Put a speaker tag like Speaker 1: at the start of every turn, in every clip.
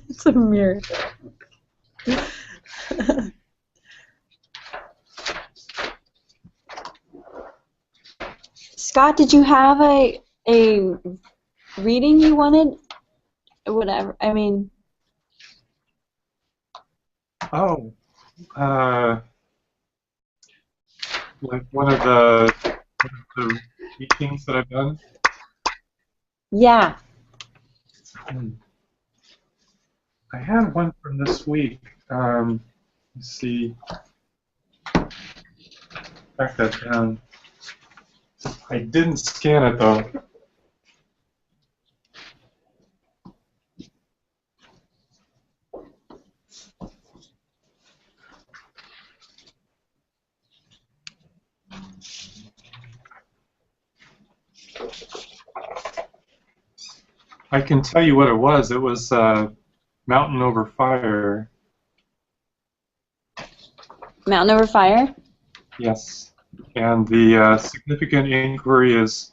Speaker 1: It's a mirror. Scott, did you have a reading you wanted? Whatever. I mean.
Speaker 2: Oh. Like one of the I-Chings that I've done?
Speaker 1: Yeah.
Speaker 2: I had one from this week. Let's see. Track that down. I didn't scan it though. I can tell you what it was. It was Mountain Over Fire.
Speaker 1: Mountain Over Fire?
Speaker 2: Yes. And the significant inquiry is,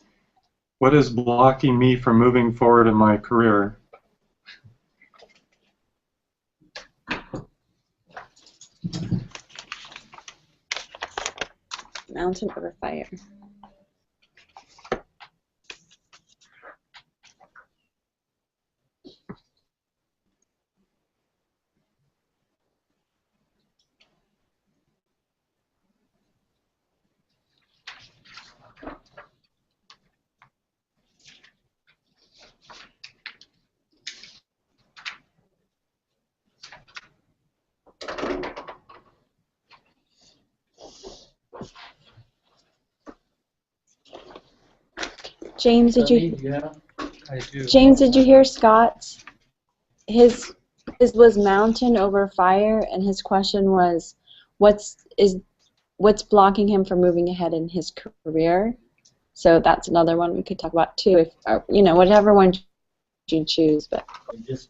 Speaker 2: what is blocking me from moving forward in my career?
Speaker 1: Mountain Over Fire. James, did you?
Speaker 3: Yeah, I do.
Speaker 1: James, did you hear Scott's? His was Mountain Over Fire, and his question was, what's blocking him from moving ahead in his career? So that's another one we could talk about too, if you know, whatever one you choose. But
Speaker 3: just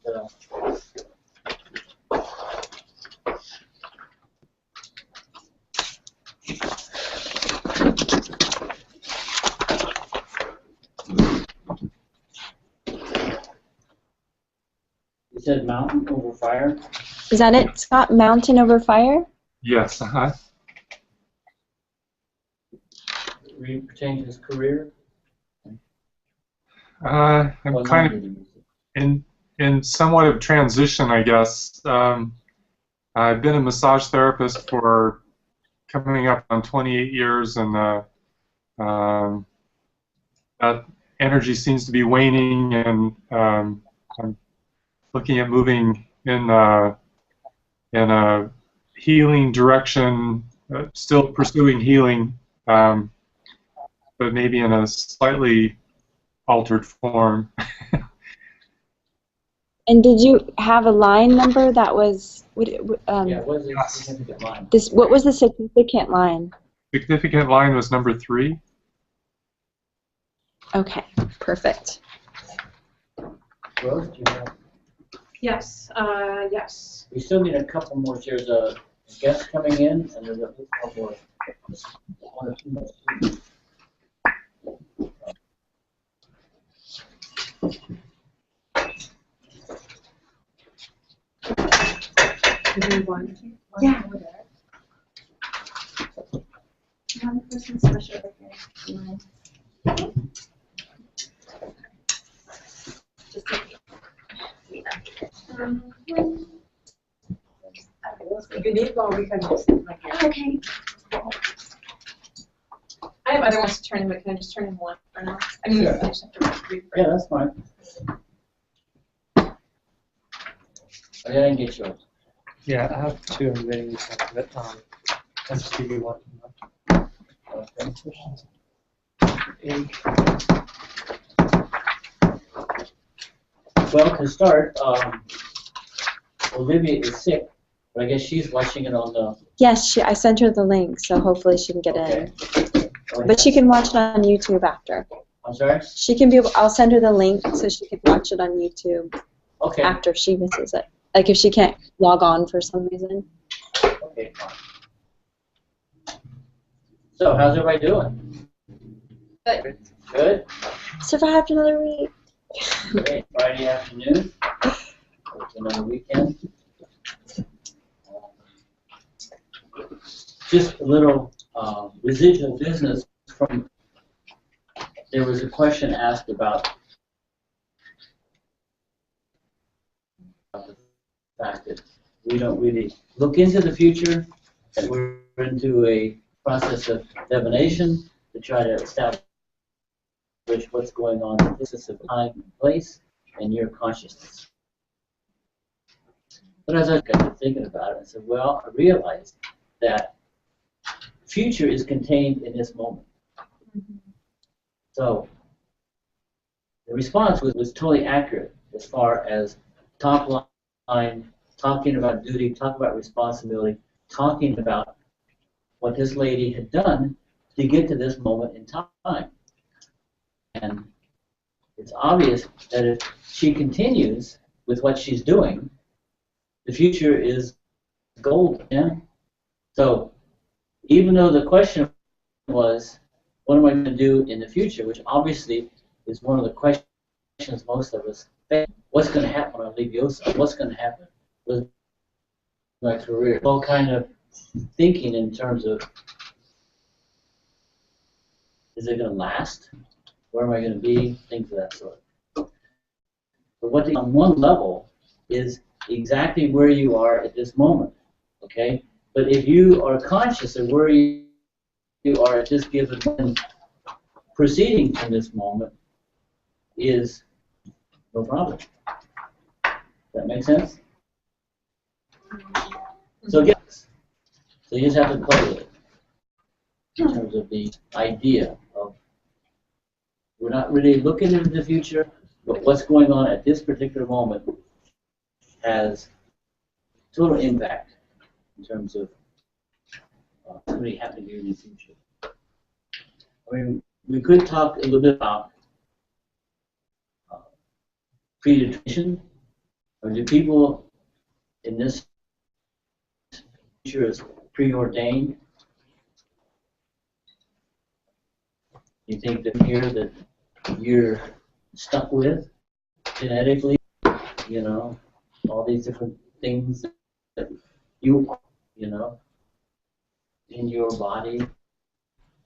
Speaker 3: you said Mountain Over Fire?
Speaker 1: is that it, Scott? Mountain Over Fire?
Speaker 2: Yes.
Speaker 3: Change his career?
Speaker 2: I'm kind of in somewhat of transition, I guess. I've been a massage therapist for coming up on 28 years, and that energy seems to be waning, and I'm looking at moving in a healing direction, still pursuing healing, but maybe in a slightly altered form.
Speaker 1: And did you have a line number that was?
Speaker 3: Yeah, what is the significant line?
Speaker 1: What was the significant line?
Speaker 2: Significant line was number 3.
Speaker 1: Okay, perfect.
Speaker 3: Rose, do you have?
Speaker 4: Yes, yes.
Speaker 3: We still need a couple more. There's a guest coming in, and there's a couple more. One or two more.
Speaker 4: Yeah. One person special. Just if you need one, we can just like okay. I have other ones to turn in, but can I just turn in one for now? I mean,
Speaker 3: Sure.
Speaker 4: I just have to read.
Speaker 3: Yeah, that's fine. I didn't get yours.
Speaker 5: Yeah, I have 2 I'm ready to talk about. I'll just give you one.
Speaker 3: Okay. Well, to start, Olivia is sick, but I guess she's watching it on the.
Speaker 1: Yes, I sent her the link, so hopefully she can get in. But she can watch it on YouTube after.
Speaker 3: I'm sorry?
Speaker 1: She can be. I'll send her the link so she can watch it on YouTube
Speaker 3: Okay.
Speaker 1: after she misses it. Like if she can't log on for some reason.
Speaker 3: Okay, fine. So, how's everybody doing?
Speaker 4: But
Speaker 3: Good?
Speaker 1: Survived another week.
Speaker 3: Great. Friday afternoon. It's another weekend. Just a little residual business from, there was a question asked about the fact that we don't really look into the future, that we're into a process of divination to try to establish what's going on in this is of time and place and your consciousness. But as I got thinking about it, I said, well, I realized that future is contained in this moment. So the response was totally accurate as far as top line, talking about duty, talking about responsibility, talking about what this lady had done to get to this moment in time. And it's obvious that if she continues with what she's doing, the future is gold. Yeah? So even though the question was, what am I going to do in the future, which obviously is one of the questions most of us face. What's going to happen when I leave Yosa? What's going to happen with my career? All kind of thinking in terms of, is it going to last? Where am I going to be? Things of that sort. But what on one level is exactly where you are at this moment, okay? But if you are conscious of where you are at this given moment, proceeding from this moment is no problem. Does that make sense? So yes, so you just have to play with it in terms of the idea of we're not really looking into the future, but what's going on at this particular moment has total impact in terms of what's really happening here in the future. I mean, we could talk a little bit about predetermination. I mean, do people in this future is preordained? You think that here that you're stuck with genetically, you know, all these different things that you know, in your body,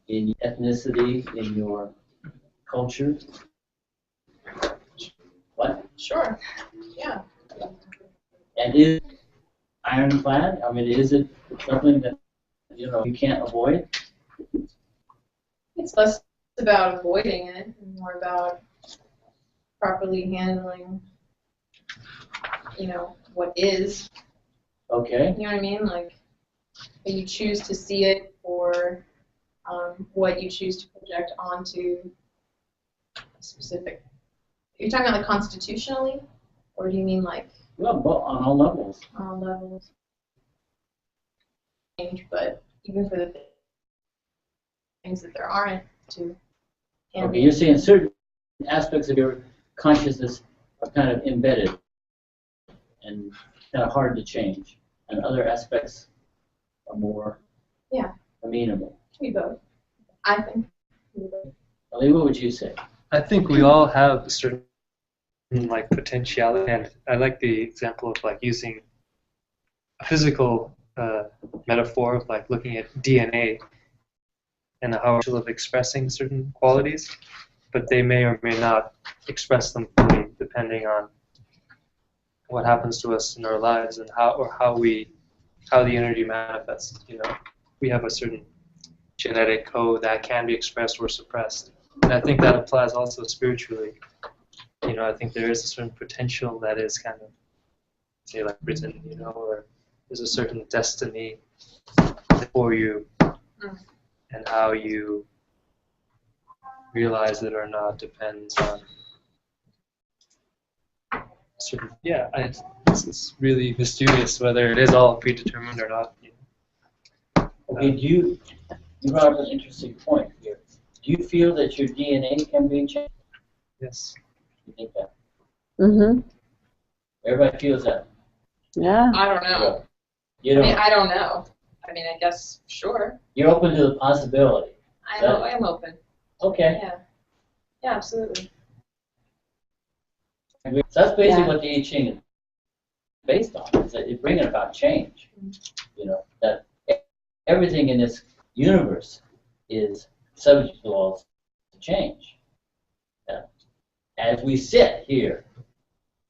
Speaker 3: in your ethnicity, in your culture? What?
Speaker 4: sure, yeah.
Speaker 3: And is it ironclad? I mean, is it something that, you know, you can't avoid?
Speaker 4: It's less about avoiding it and more about properly handling, you know, what is.
Speaker 3: Okay.
Speaker 4: You know what I mean? Like, when you choose to see it or what you choose to project onto a specific. You're talking about like constitutionally? Or do you mean like
Speaker 3: Well, on all levels.
Speaker 4: on all levels? Change, but even for the things that there aren't to handle.
Speaker 3: Okay, you're saying certain aspects of your consciousness are kind of embedded and kind of hard to change, and other aspects are more amenable.
Speaker 4: We both. I think.
Speaker 3: Ali, what would you say?
Speaker 5: I think we all have a certain like potentiality, and I like the example of like using a physical metaphor of like looking at DNA and how it's of expressing certain qualities, but they may or may not express them fully depending on what happens to us in our lives and how the energy manifests. You know, we have a certain genetic code that can be expressed or suppressed, and I think that applies also spiritually. You know, I think there is a certain potential that is kind of, say, like written, you know, or there's a certain destiny for you, and how you realize it or not depends on certain. Yeah, it's really mysterious whether it is all predetermined or not. You know?
Speaker 3: Okay, you brought up an interesting point here. Do you feel that your DNA can be changed?
Speaker 5: Yes.
Speaker 3: You think that?
Speaker 1: Mm-hmm.
Speaker 3: Everybody feels that.
Speaker 1: Yeah.
Speaker 4: I don't know.
Speaker 3: You
Speaker 4: I
Speaker 3: don't.
Speaker 4: mean, I don't know. I mean, I guess, sure.
Speaker 3: You're open to the possibility.
Speaker 4: I am open.
Speaker 3: Okay.
Speaker 4: Yeah. Yeah, absolutely.
Speaker 3: So that's basically
Speaker 1: Yeah.
Speaker 3: what the I-Ching is based on, is that it's bringing about change. You know, that everything in this universe is subject to laws of change. As we sit here,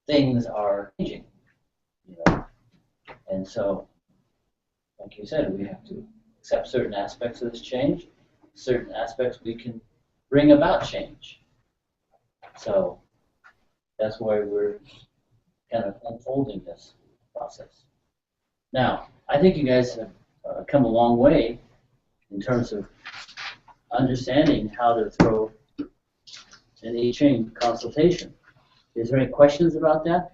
Speaker 3: things are changing. You know, and so, like you said, we have to accept certain aspects of this change. Certain aspects we can bring about change. So that's why we're kind of unfolding this process. Now, I think you guys have come a long way in terms of understanding how to throw an I-Ching consultation. Is there any questions about that?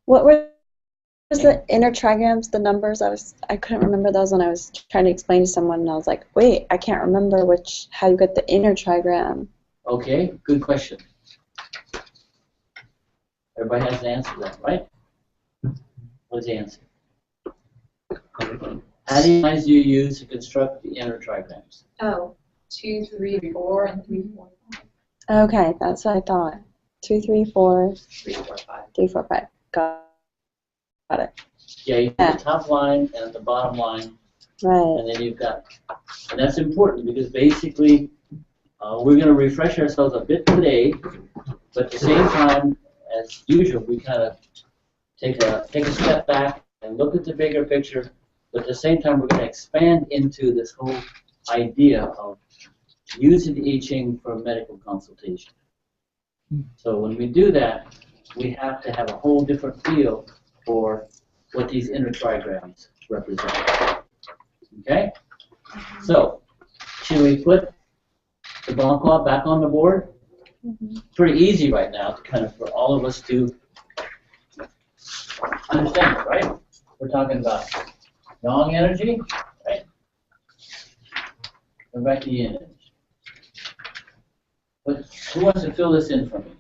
Speaker 1: What were the inner trigrams, the numbers? I couldn't remember those when I was trying to explain to someone, and I was like, wait, I can't remember how you get the inner trigram.
Speaker 3: Okay, good question. Everybody has to answer that, right? What's the answer? How many lines do you use to construct the inner trigrams?
Speaker 4: Oh, 2, 3, 4, and 3, 4, 5.
Speaker 1: Okay, that's what I thought. 2, 3, 4,
Speaker 4: 3, 4, 5.
Speaker 1: 3, 4, 5. Got it.
Speaker 3: Yeah, you have the top line and the bottom line,
Speaker 1: Right.
Speaker 3: and then you've got, and that's important because basically we're going to refresh ourselves a bit today, but at the same time, as usual, we kind of take a step back and look at the bigger picture, but at the same time, we're going to expand into this whole idea of using the I-Ching for medical consultation. So when we do that, we have to have a whole different feel for what these inner trigrams represent. Okay? So, should we put the blanc cloth back on the board? Pretty easy right now to kind of for all of us to understand it, right? We're talking about yang energy, right? And back to yin energy. But who wants to fill this in for me?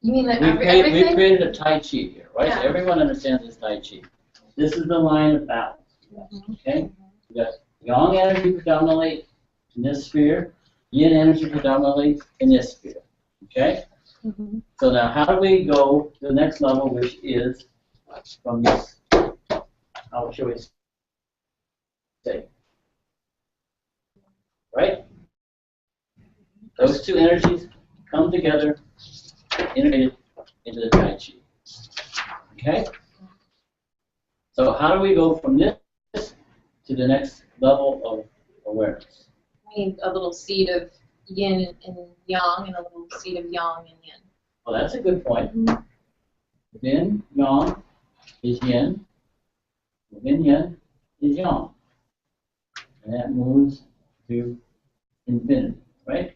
Speaker 4: You mean that
Speaker 3: We've
Speaker 4: everything?
Speaker 3: created a Tai Chi here, right?
Speaker 4: Yeah.
Speaker 3: So everyone understands this Tai Chi. This is the line of balance. Okay? We got yang energy predominantly in this sphere, yin energy predominantly in this sphere. Okay?
Speaker 1: Mm-hmm.
Speaker 3: So now how do we go to the next level, which is from this, how shall we say? Right? Those two energies come together, integrated into the Tai Chi. Okay? So how do we go from this to the next level of awareness?
Speaker 4: I mean, a little seed of yin and yang, and a little seed of yang and yin.
Speaker 3: Well, that's a good point. Within yang is yin. Within yin is yang. And that moves to infinity, right?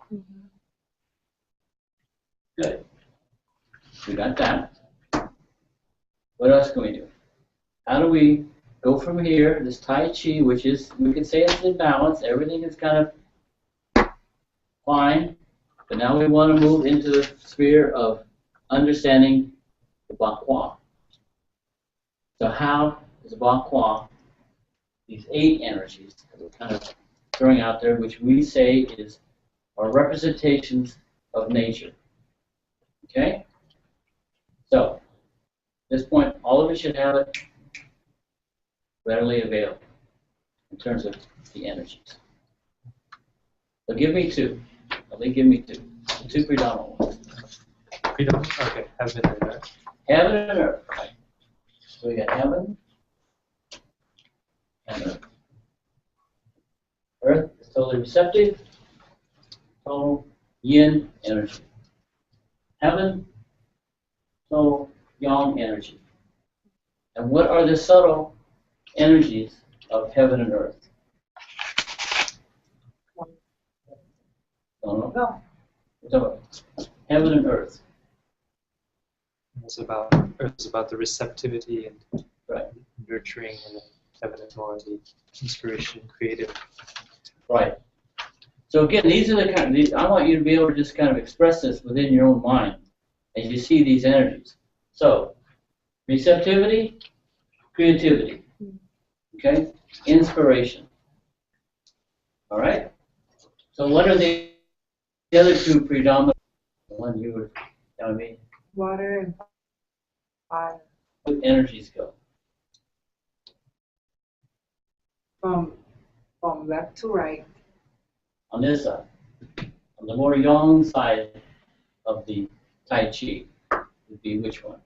Speaker 3: Good. We got that. What else can we do? How do we go from here, this Tai Chi, which is, we could say it's in balance, everything is kind of fine, but now we want to move into the sphere of understanding the Ba Qua. So how is Ba Qua, these 8 energies that we're kind of throwing out there, which we say are representations of nature. Okay? So, at this point, all of us should have it readily available in terms of the energies. So give me 2. At least give me 2. The 2 predominant ones.
Speaker 5: Okay, heaven and earth.
Speaker 3: Heaven and earth. Right. So we got heaven and earth. Earth is totally receptive, total yin energy. Heaven, total yang energy. And what are the subtle energies of heaven and earth? Don't know.
Speaker 4: Go.
Speaker 3: We're talking about heaven and earth.
Speaker 5: It's about earth is about the receptivity and
Speaker 3: Right.
Speaker 5: nurturing, and then heaven is more the inspiration, creative.
Speaker 3: Right. So again, these are the kind of, I want you to be able to just kind of express this within your own mind as you see these energies. So, receptivity, creativity. Okay? Inspiration. All right? So what are the other two predominant? The one you were telling me?
Speaker 6: Water and fire.
Speaker 3: Where energies go?
Speaker 6: From left to right.
Speaker 3: On this side. On the more yang side of the Tai Chi would be which one?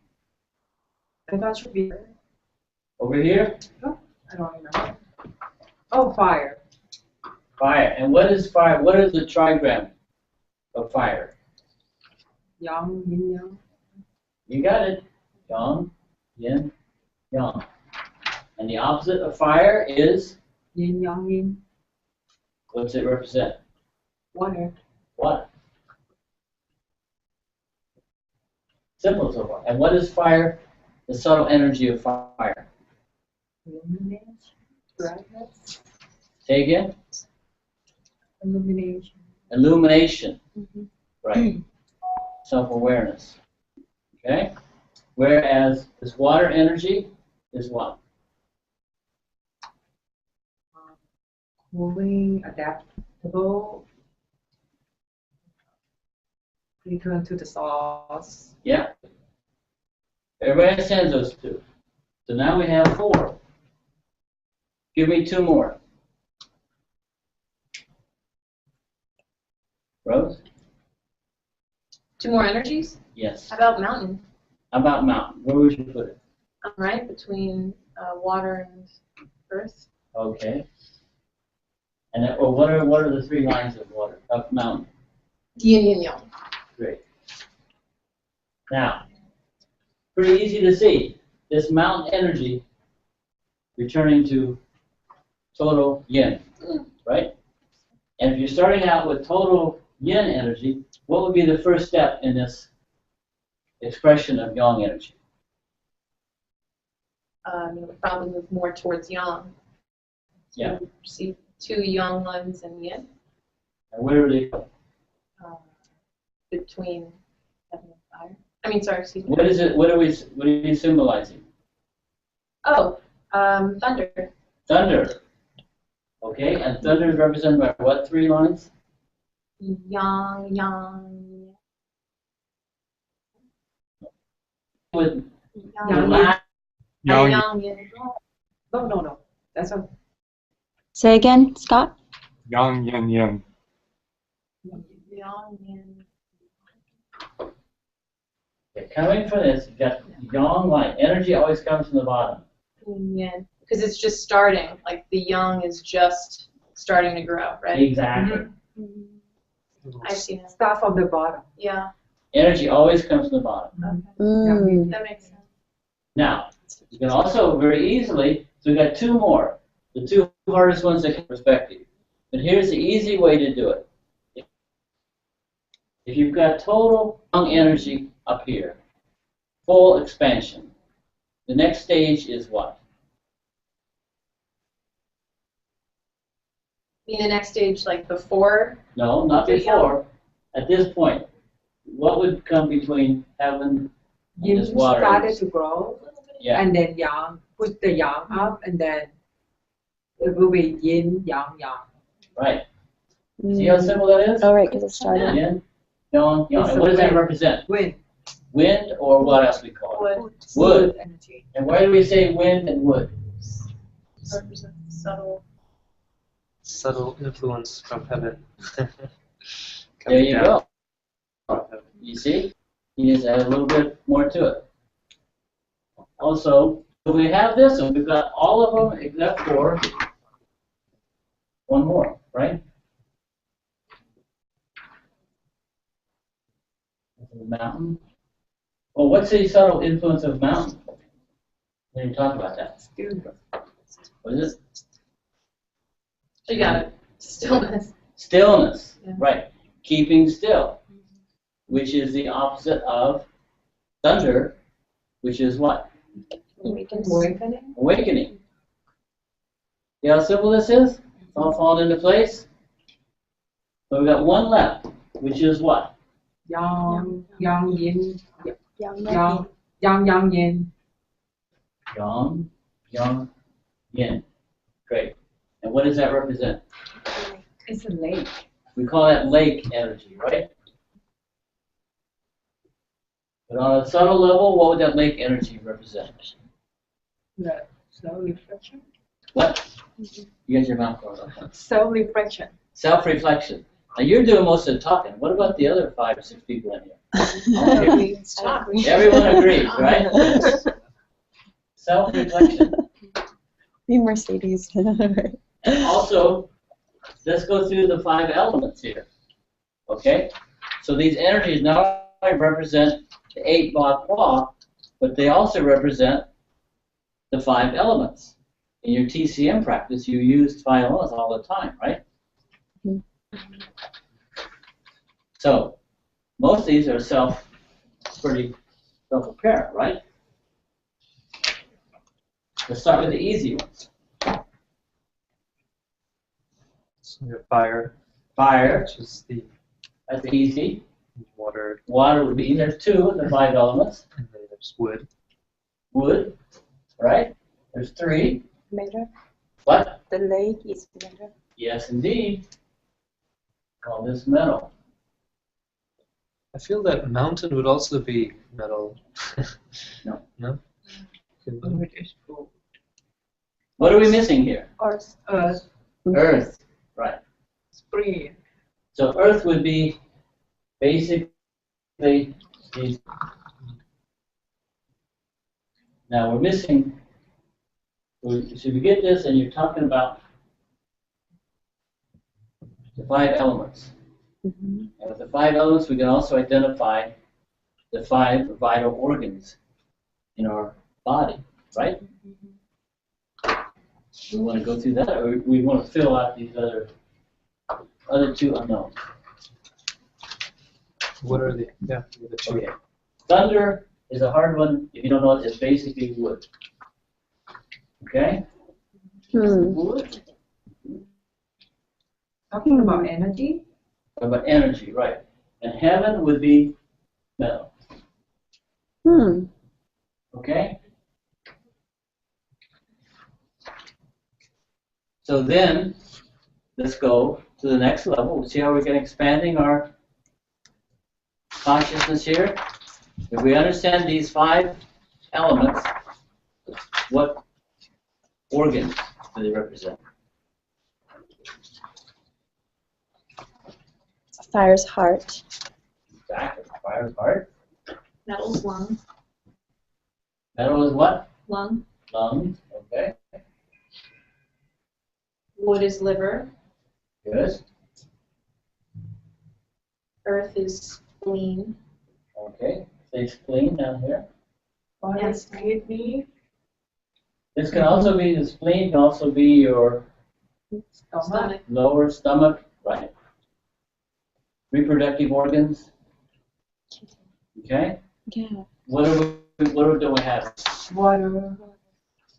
Speaker 6: I thought should be.
Speaker 3: Over here?
Speaker 6: I don't remember. Oh, fire.
Speaker 3: Fire. And what is fire? What is the trigram of fire?
Speaker 6: Yang, yin, yang.
Speaker 3: You got it. Yang, yin, yang. And the opposite of fire is,
Speaker 6: Yin, yang, yin.
Speaker 3: what's it represent?
Speaker 6: Water.
Speaker 3: Water. Simple so far. And what is fire? The subtle energy of fire.
Speaker 6: Illumination. Brightness.
Speaker 3: Say again?
Speaker 6: Illumination.
Speaker 3: Illumination. Right. Self-awareness. Okay? Whereas this water energy is what?
Speaker 6: Cooling, adaptable. Return to the source.
Speaker 3: Yeah. Everybody understands those two. So now we have 4. Give me 2 more. Rose?
Speaker 4: 2 more energies?
Speaker 3: Yes.
Speaker 4: How about mountain?
Speaker 3: How about mountain? Where would you put it?
Speaker 4: Right between water and earth.
Speaker 3: Okay. And then, well, what are the 3 lines of water of mountain?
Speaker 4: Yin, yin, yang.
Speaker 3: Great. Now, pretty easy to see. This mountain energy returning to total yin, right? And if you're starting out with total yin energy, what would be the first step in this expression of yang energy?
Speaker 4: It would probably move more towards yang.
Speaker 3: Yeah.
Speaker 4: So see 2 yang lines and yin
Speaker 3: And where do they go?
Speaker 4: between heaven and fire. I mean, sorry, excuse me.
Speaker 3: What is it? What are you symbolizing?
Speaker 4: Oh, thunder.
Speaker 3: Thunder. Okay, and thunder is represented by what 3 lines?
Speaker 4: Yang, yang,
Speaker 3: With the
Speaker 6: Yang,
Speaker 3: last
Speaker 2: Yang,
Speaker 4: yang, yin.
Speaker 6: No. That's a
Speaker 1: Say again, Scott.
Speaker 2: yang, yin, yin.
Speaker 4: Yang, yin.
Speaker 3: coming from this, you've got yang line. Energy always comes from the bottom.
Speaker 4: Yin. Because it's just starting. Like the yang is just starting to grow, right?
Speaker 3: Exactly.
Speaker 4: I see that.
Speaker 6: start from the bottom.
Speaker 4: Yeah,
Speaker 3: Energy always comes from the bottom.
Speaker 1: Mm.
Speaker 4: that makes sense.
Speaker 3: Now, you can also very easily, so we've got 2 more. The 2 hardest ones that can perspective. But here's the easy way to do it. If you've got total yang energy up here, full expansion, the next stage is what?
Speaker 4: You mean the next stage, like before?
Speaker 3: No, not
Speaker 4: Okay,
Speaker 3: before. At this point, what would come between heaven and
Speaker 6: Yin
Speaker 3: this water?
Speaker 6: started to grow,
Speaker 3: Yeah,
Speaker 6: and then yang, push the yang up, and then it will be yin, yang, yang.
Speaker 3: right. See how simple that is?
Speaker 1: Oh, right, because it started.
Speaker 3: Yin, yang, yang. And what does that represent?
Speaker 6: Wind.
Speaker 3: Wind, or what else we call it?
Speaker 4: Would
Speaker 3: Wood.
Speaker 6: Energy.
Speaker 3: And why do we say wind and wood?
Speaker 4: represent subtle.
Speaker 5: Subtle influence from heaven.
Speaker 3: There
Speaker 5: Coming
Speaker 3: you
Speaker 5: down
Speaker 3: go.
Speaker 5: from heaven.
Speaker 3: You see? You just add a little bit more to it. Also, we have this one. We've got all of them except for one more, right? Mountain. Well, what's the subtle influence of mountain? We didn't talk about that. What is it?
Speaker 4: You got it. Stillness.
Speaker 3: Stillness.
Speaker 4: Yeah.
Speaker 3: Right. Keeping still, which is the opposite of thunder, which is what?
Speaker 6: Awakening.
Speaker 3: Awakening. See how simple this is? It's all falling into place. So we've got one left, which is what?
Speaker 6: Yang, yin,
Speaker 1: Yang,
Speaker 6: yang, yin.
Speaker 3: Yang, yang, yin. Great. And what does that represent?
Speaker 6: It's a lake.
Speaker 3: We call that lake energy, right? But on a subtle level, what would that lake energy represent?
Speaker 6: The self-reflection.
Speaker 3: What? You got your mouth closed.
Speaker 6: Self-reflection.
Speaker 3: Self-reflection. Now you're doing most of the talking. What about the other 5 or 6 people in here? Everyone agrees, right? Self-reflection.
Speaker 1: Me, Mercedes.
Speaker 3: Also, let's go through the 5 elements here. Okay? So these energies not only represent the 8 Ba Qua, but they also represent the 5 elements. In your TCM practice, you use 5 elements all the time, right? So, most of these are pretty self-apparent, right? Let's start with the easy ones.
Speaker 5: So you have fire,
Speaker 3: Fire,
Speaker 5: which is the
Speaker 3: that's easy.
Speaker 5: water,
Speaker 3: Water would be, there's 2 of the 5 elements.
Speaker 5: and then there's wood.
Speaker 3: Wood, right? There's 3.
Speaker 1: Matter.
Speaker 3: What?
Speaker 1: The lake is matter.
Speaker 3: Yes, indeed. Call this metal.
Speaker 5: I feel that mountain would also be metal.
Speaker 3: No.
Speaker 5: No?
Speaker 3: What are we missing here?
Speaker 1: Earth.
Speaker 3: Earth, right.
Speaker 6: Spring.
Speaker 3: So Earth would be basically these. Now we're missing. So we get this, and you're talking about the 5 elements.
Speaker 1: Mm-hmm.
Speaker 3: And with the 5 elements, we can also identify the 5 vital organs in our body, right? We want to go through that, or we want to fill out these other 2 unknowns.
Speaker 5: What are the, yeah, the 2?
Speaker 3: Okay. Thunder is a hard one. If you don't know it, it's basically wood. Okay? Wood.
Speaker 6: Talking about energy.
Speaker 3: About energy, right. And heaven would be metal. Okay? So then, let's go to the next level. See how we can expanding our consciousness here? If we understand these 5 elements, what organs do they represent?
Speaker 1: Fire's heart.
Speaker 3: Exactly. Fire's heart.
Speaker 4: Metal's lung.
Speaker 3: Metal is what?
Speaker 4: Lung.
Speaker 3: Lungs. Okay.
Speaker 4: Wood is liver.
Speaker 3: Good.
Speaker 4: Earth is spleen.
Speaker 3: Okay. Say spleen down here.
Speaker 6: Fire is kidney.
Speaker 3: This can also be, the spleen can also be your
Speaker 6: Stomach.
Speaker 3: lower stomach, right? Reproductive organs. Okay.
Speaker 1: Yeah.
Speaker 3: What do we have?
Speaker 6: Water.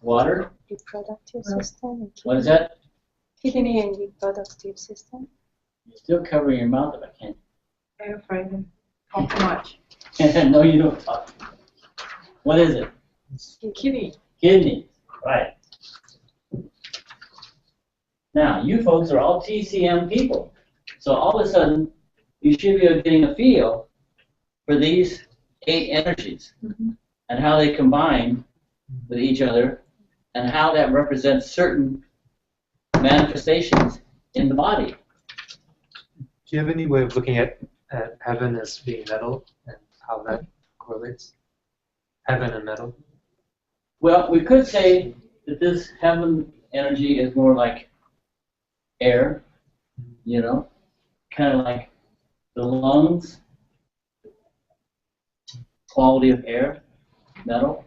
Speaker 3: Water.
Speaker 1: Reproductive
Speaker 6: Right.
Speaker 1: system.
Speaker 3: What is that?
Speaker 1: Kidney and reproductive system.
Speaker 3: You're still covering your mouth if I can't.
Speaker 6: Air frame. Talk too much.
Speaker 3: No, you don't talk. What is it?
Speaker 6: Kidney.
Speaker 3: Kidneys. Right. Now, you folks are all TCM people. So all of a sudden, you should be getting a feel for these 8 energies and how they combine with each other and how that represents certain manifestations in the body.
Speaker 5: Do you have any way of looking at heaven as being metal and how that correlates? Heaven and metal?
Speaker 3: Well, we could say that this heaven energy is more like air, you know, kind of like the lungs, quality of air, metal,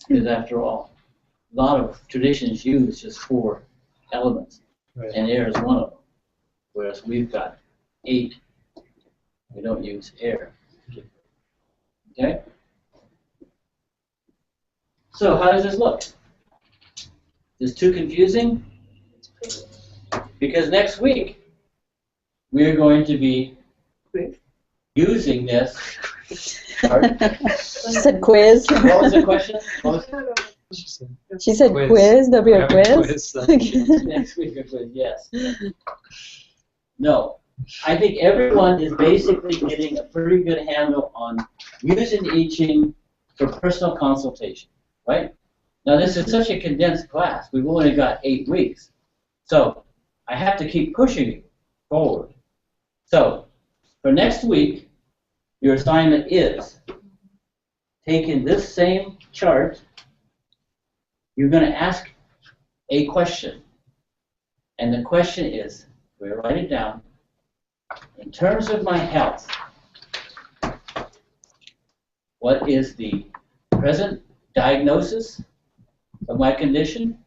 Speaker 3: because after all, a lot of traditions use just 4 elements,
Speaker 5: Right.
Speaker 3: and air is one of them, whereas we've got 8. We don't use air. Okay? So how does this look? Is this too confusing? Because next week, we're going to be using this. Pardon?
Speaker 1: Just a quiz.
Speaker 3: What was the question? What was
Speaker 5: She said,
Speaker 1: She said
Speaker 5: Quiz.
Speaker 1: quiz. There'll be
Speaker 5: We're
Speaker 1: a
Speaker 5: having
Speaker 1: quiz.
Speaker 5: quiz,
Speaker 3: Next week or so, yes. No, I think everyone is basically getting a pretty good handle on using I-Ching for personal consultation, right? Now this is such a condensed class. We've only got 8 weeks. So I have to keep pushing you forward. So for next week, your assignment is taking this same chart, you're going to ask a question. And the question is, we'll write it down, in terms of my health, what is the present diagnosis of my condition?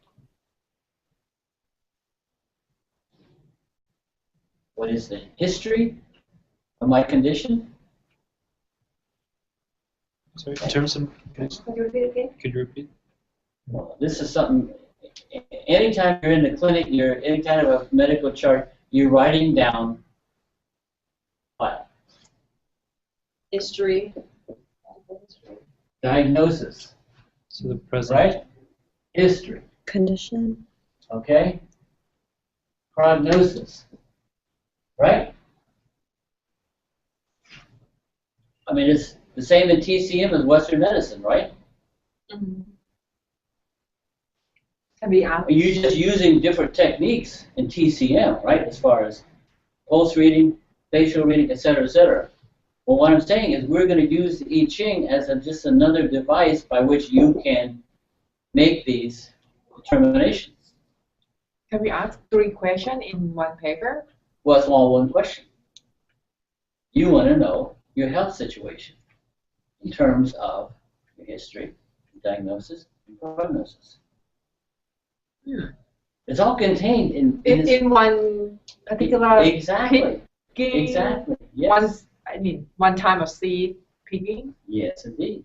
Speaker 3: What is the history of my condition?
Speaker 5: Sorry, in terms of,
Speaker 4: Could you repeat again?
Speaker 5: could you repeat?
Speaker 3: Well, this is something, anytime you're in the clinic, you're any kind of a medical chart, you're writing down what?
Speaker 4: History.
Speaker 3: Diagnosis,
Speaker 5: So the present.
Speaker 3: right? History,
Speaker 1: Condition.
Speaker 3: okay? Prognosis, right? I mean, it's the same in TCM as Western medicine, right?
Speaker 4: Mm-hmm.
Speaker 6: Can we ask?
Speaker 3: You're just using different techniques in TCM, right? As far as pulse reading, facial reading, et cetera, et cetera. Well, what I'm saying is we're going to use the I-Ching as just another device by which you can make these determinations.
Speaker 6: Can we ask 3 questions in one paper?
Speaker 3: Well, it's all one question. You want to know your health situation in terms of your history, diagnosis, and prognosis. It's all contained in this.
Speaker 6: In one particular
Speaker 3: Exactly.
Speaker 6: picking,
Speaker 3: Exactly. Yes.
Speaker 6: one time of seed picking
Speaker 3: Yes, indeed.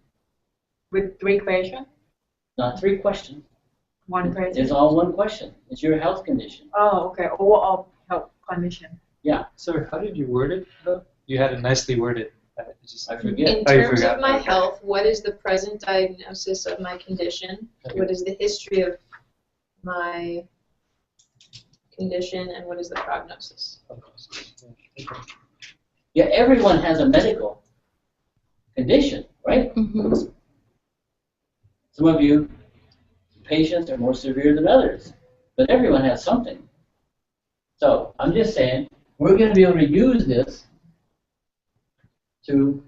Speaker 6: with 3 questions,
Speaker 3: Not 3 questions.
Speaker 6: 1 question.
Speaker 3: It's all one question. It's your health condition.
Speaker 6: Oh, okay. Overall health condition.
Speaker 5: Sorry, how did you word it, though? You had it nicely worded.
Speaker 3: I forget.
Speaker 4: In
Speaker 5: Oh, you
Speaker 4: terms
Speaker 5: forgot.
Speaker 4: of my
Speaker 5: Okay.
Speaker 4: health, what is the present diagnosis of my condition?
Speaker 5: Okay.
Speaker 4: What is the history of my condition, and what is the prognosis?
Speaker 3: Yeah, everyone has a medical condition, right?
Speaker 1: Mm-hmm.
Speaker 3: Some of you patients are more severe than others, but everyone has something. So I'm just saying, we're going to be able to use this to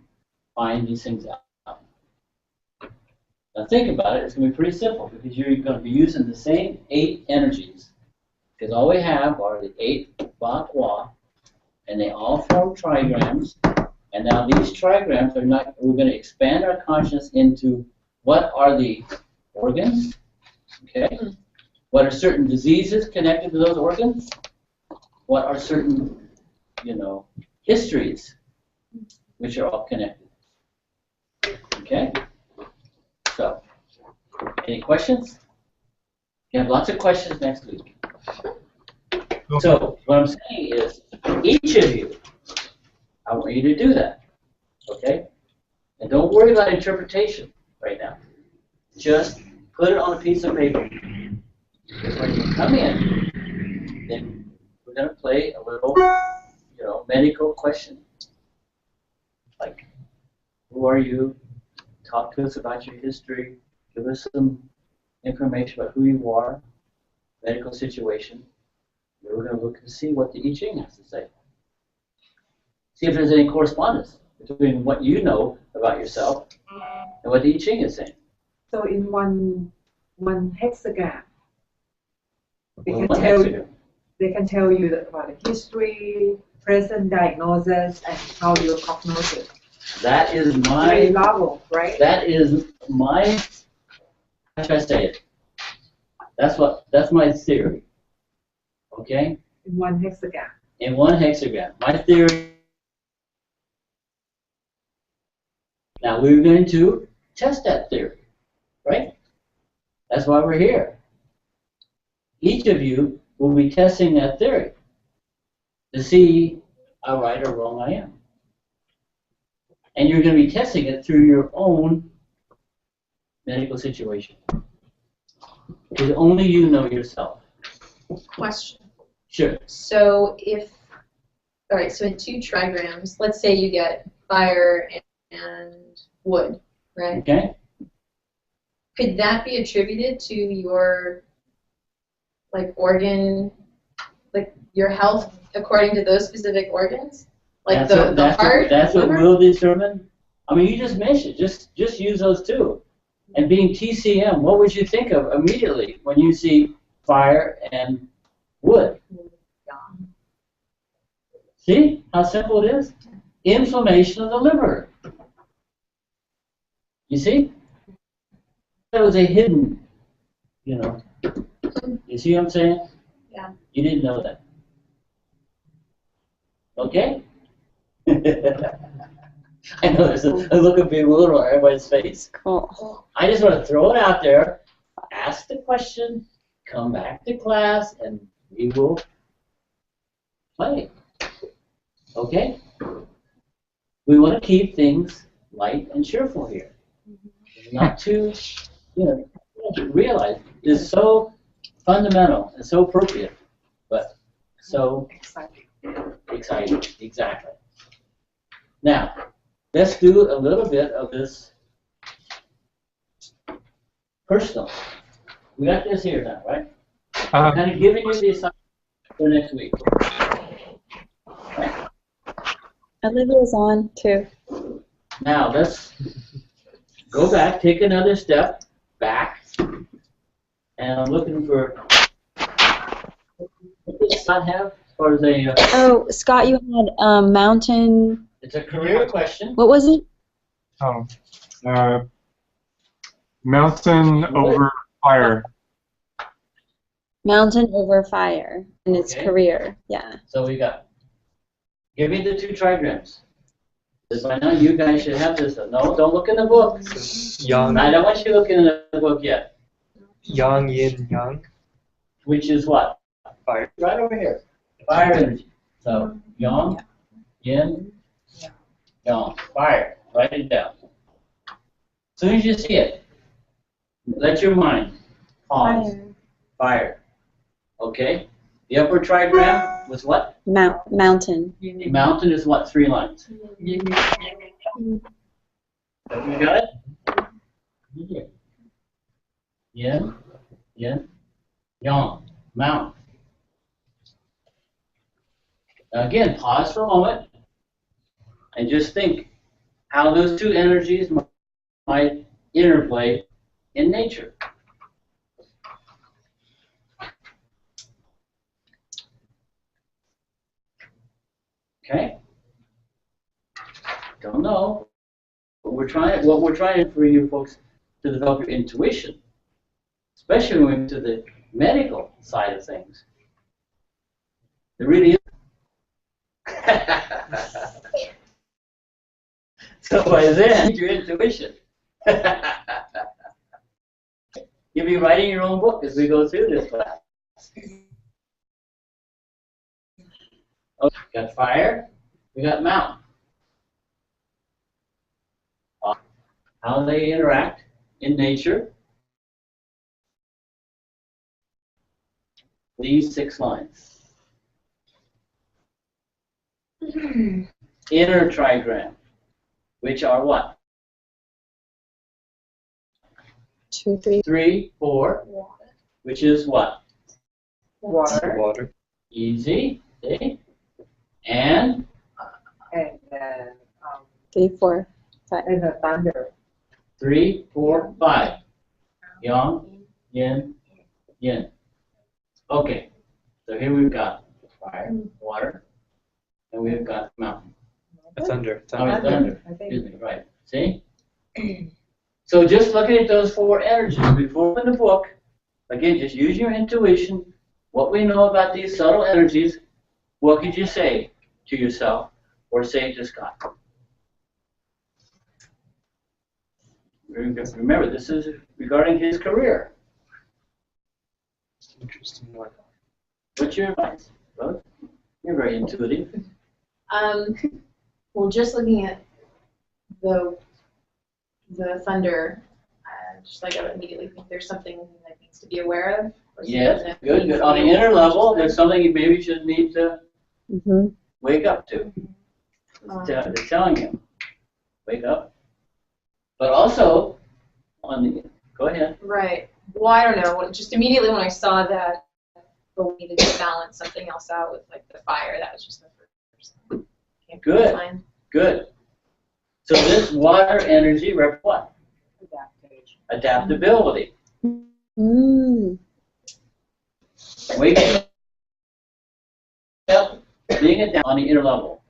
Speaker 3: find these things out. Now think about it, it's going to be pretty simple because you're going to be using the same 8 energies. Because all we have are the 8 Bach Hua, and they all form trigrams. And now these trigrams are not, we're going to expand our consciousness into what are the organs, okay? What are certain diseases connected to those organs? What are certain, histories, which are all connected? Okay? So, any questions? You have lots of questions next week. So, what I'm saying is, each of you, I want you to do that, okay? And don't worry about interpretation right now. Just put it on a piece of paper. Because when you come in, then we're going to play a little, medical question. Like, who are you? Talk to us about your history. Give us some information about who you are, medical situation. Then we're going to look to see what the I-Ching has to say. See if there's any correspondence between what you know about yourself and what the I-Ching is saying.
Speaker 6: So in one hexagram, they
Speaker 3: Well,
Speaker 6: can
Speaker 3: one
Speaker 6: tell
Speaker 3: hexagram.
Speaker 6: they can tell you about the history, present diagnosis, and how your prognosis.
Speaker 3: That is
Speaker 6: Grade
Speaker 3: my,
Speaker 6: level, right?
Speaker 3: that is my, how should I say it? That's my theory. Okay?
Speaker 6: In one hexagram.
Speaker 3: In one hexagram. My theory. Now we're going to test that theory, right? That's why we're here. Each of you will be testing that theory to see how right or wrong I am. And you're going to be testing it through your own medical situation. Because only you know yourself.
Speaker 4: Question.
Speaker 3: Sure.
Speaker 4: So all right, so in 2 trigrams, let's say you get fire and wood, right?
Speaker 3: Okay.
Speaker 4: Could that be attributed to your, like, organ, like, your health according to those specific organs? Like the heart?
Speaker 3: That's what
Speaker 4: liver?
Speaker 3: will determine. I mean, you just mentioned, just use those 2. And being TCM, what would you think of immediately when you see fire and wood? See how simple it is? Inflammation of the liver. You see? That was a hidden, you know. You see what I'm saying?
Speaker 4: Yeah.
Speaker 3: You didn't know that. Okay? I know there's a look of bewilderment on everybody's face.
Speaker 1: Cool.
Speaker 3: I just want to throw it out there, ask the question, come back to class, and we will play. Okay? We want to keep things light and cheerful here. Not too, realize it's so fundamental and so appropriate, but so exciting. Exactly. Now, let's do a little bit of this personal. We got this here now, right? I'm kind of giving you the assignment for next week. Right?
Speaker 1: Olivia's on too.
Speaker 3: Now, let's go back, take another step back, and I'm looking for, what does Scott have as far as a,
Speaker 1: Oh, Scott, you had mountain.
Speaker 3: it's a career question.
Speaker 1: What was it?
Speaker 2: Oh, mountain over fire.
Speaker 1: Mountain over fire in its
Speaker 3: Okay.
Speaker 1: career. Yeah.
Speaker 3: So we got, give me the 2 trigrams. Because by now you guys should have this. No, don't look in the book.
Speaker 5: Yang,
Speaker 3: I don't want you looking in the book yet.
Speaker 5: yang, yin, yang,
Speaker 3: Which is what?
Speaker 5: fire.
Speaker 3: Right over here. Fire energy. So, yang, yin, yang. Fire. Write it down. As soon as you see it, let your mind pause. Fire. Okay? The upper trigram was what?
Speaker 1: Mountain.
Speaker 3: The mountain is what? 3 lines. Have you got it? Here. Yin, yin, yang, mountain. Now again, pause for a moment and just think how those 2 energies might interplay in nature. Okay? Don't know. But what we're trying for you folks to develop your intuition, especially when we're to the medical side of things. It really is. So by then, your intuition. You'll be writing your own book as we go through this class. Okay, got fire, we got mountain. How they interact in nature. These 6 lines. Inner trigram, which are what?
Speaker 1: 2, 3.
Speaker 3: 3, 4, which is what?
Speaker 6: Water.
Speaker 5: Water.
Speaker 3: Easy, see? And
Speaker 6: And then
Speaker 1: 3, 4, 5.
Speaker 6: and the thunder.
Speaker 3: 3, 4, 5. Yang, yin, yin. Okay, so here we've got fire, water, and we've got mountain.
Speaker 5: Thunder.
Speaker 3: I mean, thunder.
Speaker 6: I think.
Speaker 3: Excuse me, right. See? So just looking at those 4 energies before in the book, again, just use your intuition. What we know about these subtle energies, what could you say to yourself or say to Scott? Remember, this is regarding his career.
Speaker 5: Interesting one.
Speaker 3: What's your advice, Rose? You're very intuitive.
Speaker 4: Well, just looking at the thunder, just like I would immediately think there's something like needs to be aware of? Or does he
Speaker 3: Yes,
Speaker 4: know
Speaker 3: good,
Speaker 4: he needs
Speaker 3: good.
Speaker 4: to
Speaker 3: On
Speaker 4: be
Speaker 3: the inner
Speaker 4: aware of
Speaker 3: level, there's
Speaker 4: consciousness?
Speaker 3: something you maybe should need to
Speaker 1: Mm-hmm.
Speaker 3: wake up to. They're telling him, wake up. But also, go ahead.
Speaker 4: Right. Well, I don't know. Just immediately when I saw that, but we needed to balance something else out with like the fire. That was just the first thing that came to
Speaker 3: Good.
Speaker 4: mind.
Speaker 3: Good. So this water energy represents what? Adaptability.
Speaker 1: Mm.
Speaker 3: Waking up, being adaptable on the inner level.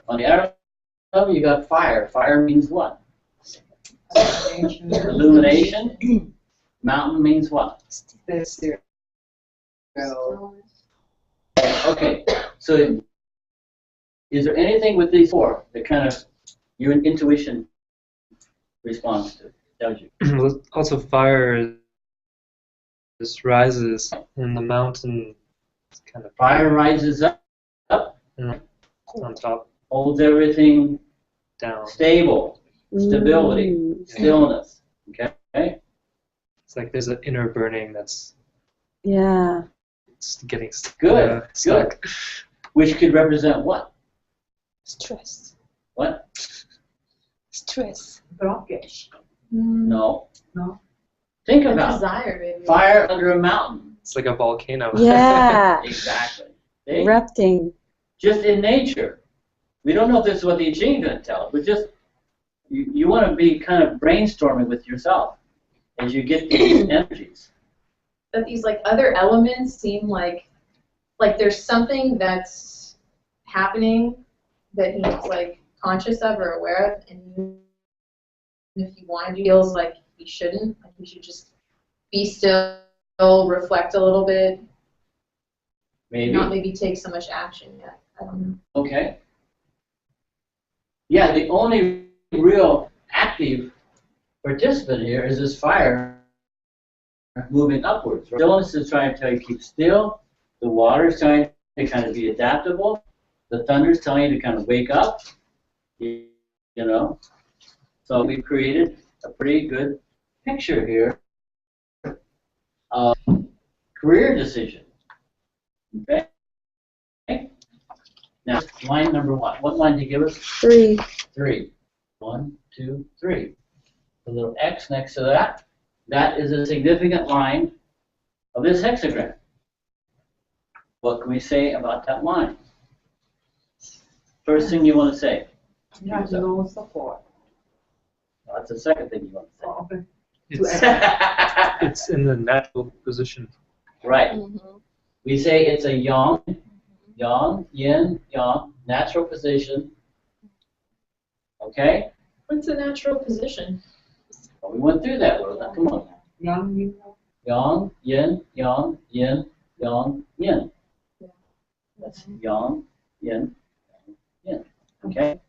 Speaker 3: On the outer level, you got fire. Fire means what? Illumination. Mountain means what? Okay, so is there anything with these four that kind of your intuition responds to? Tells you.
Speaker 5: Also, fire just rises, and the mountain is kind of
Speaker 3: Fire rises up,
Speaker 5: on top,
Speaker 3: holds everything
Speaker 5: down.
Speaker 3: stable, stability,
Speaker 1: Mm.
Speaker 3: stillness. Okay?
Speaker 5: It's like there's an inner burning that's
Speaker 1: Yeah.
Speaker 5: getting
Speaker 3: Good,
Speaker 5: stuck.
Speaker 3: Which could represent what?
Speaker 1: Stress.
Speaker 3: What?
Speaker 1: Stress.
Speaker 6: Blockage.
Speaker 3: No.
Speaker 6: No.
Speaker 3: Think
Speaker 4: A
Speaker 3: about
Speaker 4: desire, maybe.
Speaker 3: fire under a mountain.
Speaker 5: It's like a volcano.
Speaker 1: Yeah.
Speaker 3: Exactly. See?
Speaker 1: Erupting.
Speaker 3: Just in nature. We don't know if this is what the I-Ching is going to tell us, but just you want to be kind of brainstorming with yourself as you get these energies.
Speaker 4: But these like other elements seem like there's something that's happening that he's like conscious of or aware of, and if he wanted to, feels like he shouldn't. Like he should just be still, reflect a little bit,
Speaker 3: Maybe.
Speaker 4: not maybe take so much action yet. I don't know.
Speaker 3: Okay. Yeah, the only real active participant here is this fire moving upwards. Stillness is trying to tell you keep still. The water is trying to kind of be adaptable. The thunder is telling you to kind of wake up. You know. So we've created a pretty good picture here of career decision. Okay. Now, line number one. What line did you give us?
Speaker 1: 3.
Speaker 3: 3. 1, 2, 3. The little X next to that. That is a significant line of this hexagram. What can we say about that line? First thing you want to say.
Speaker 6: You have no support.
Speaker 3: Well, that's the second thing you want to
Speaker 6: Oh, okay.
Speaker 5: It's,
Speaker 3: say.
Speaker 5: it's in the natural position.
Speaker 3: Right.
Speaker 4: Mm-hmm.
Speaker 3: We say it's a yang, yin, yang, natural position. Okay?
Speaker 4: What's the natural position?
Speaker 3: Well, we went through that. Well, come on.
Speaker 6: Young, you
Speaker 3: Yang, yin, yang, yin, yang, yin.
Speaker 4: Yeah.
Speaker 3: That's yang, yin, yin. Okay?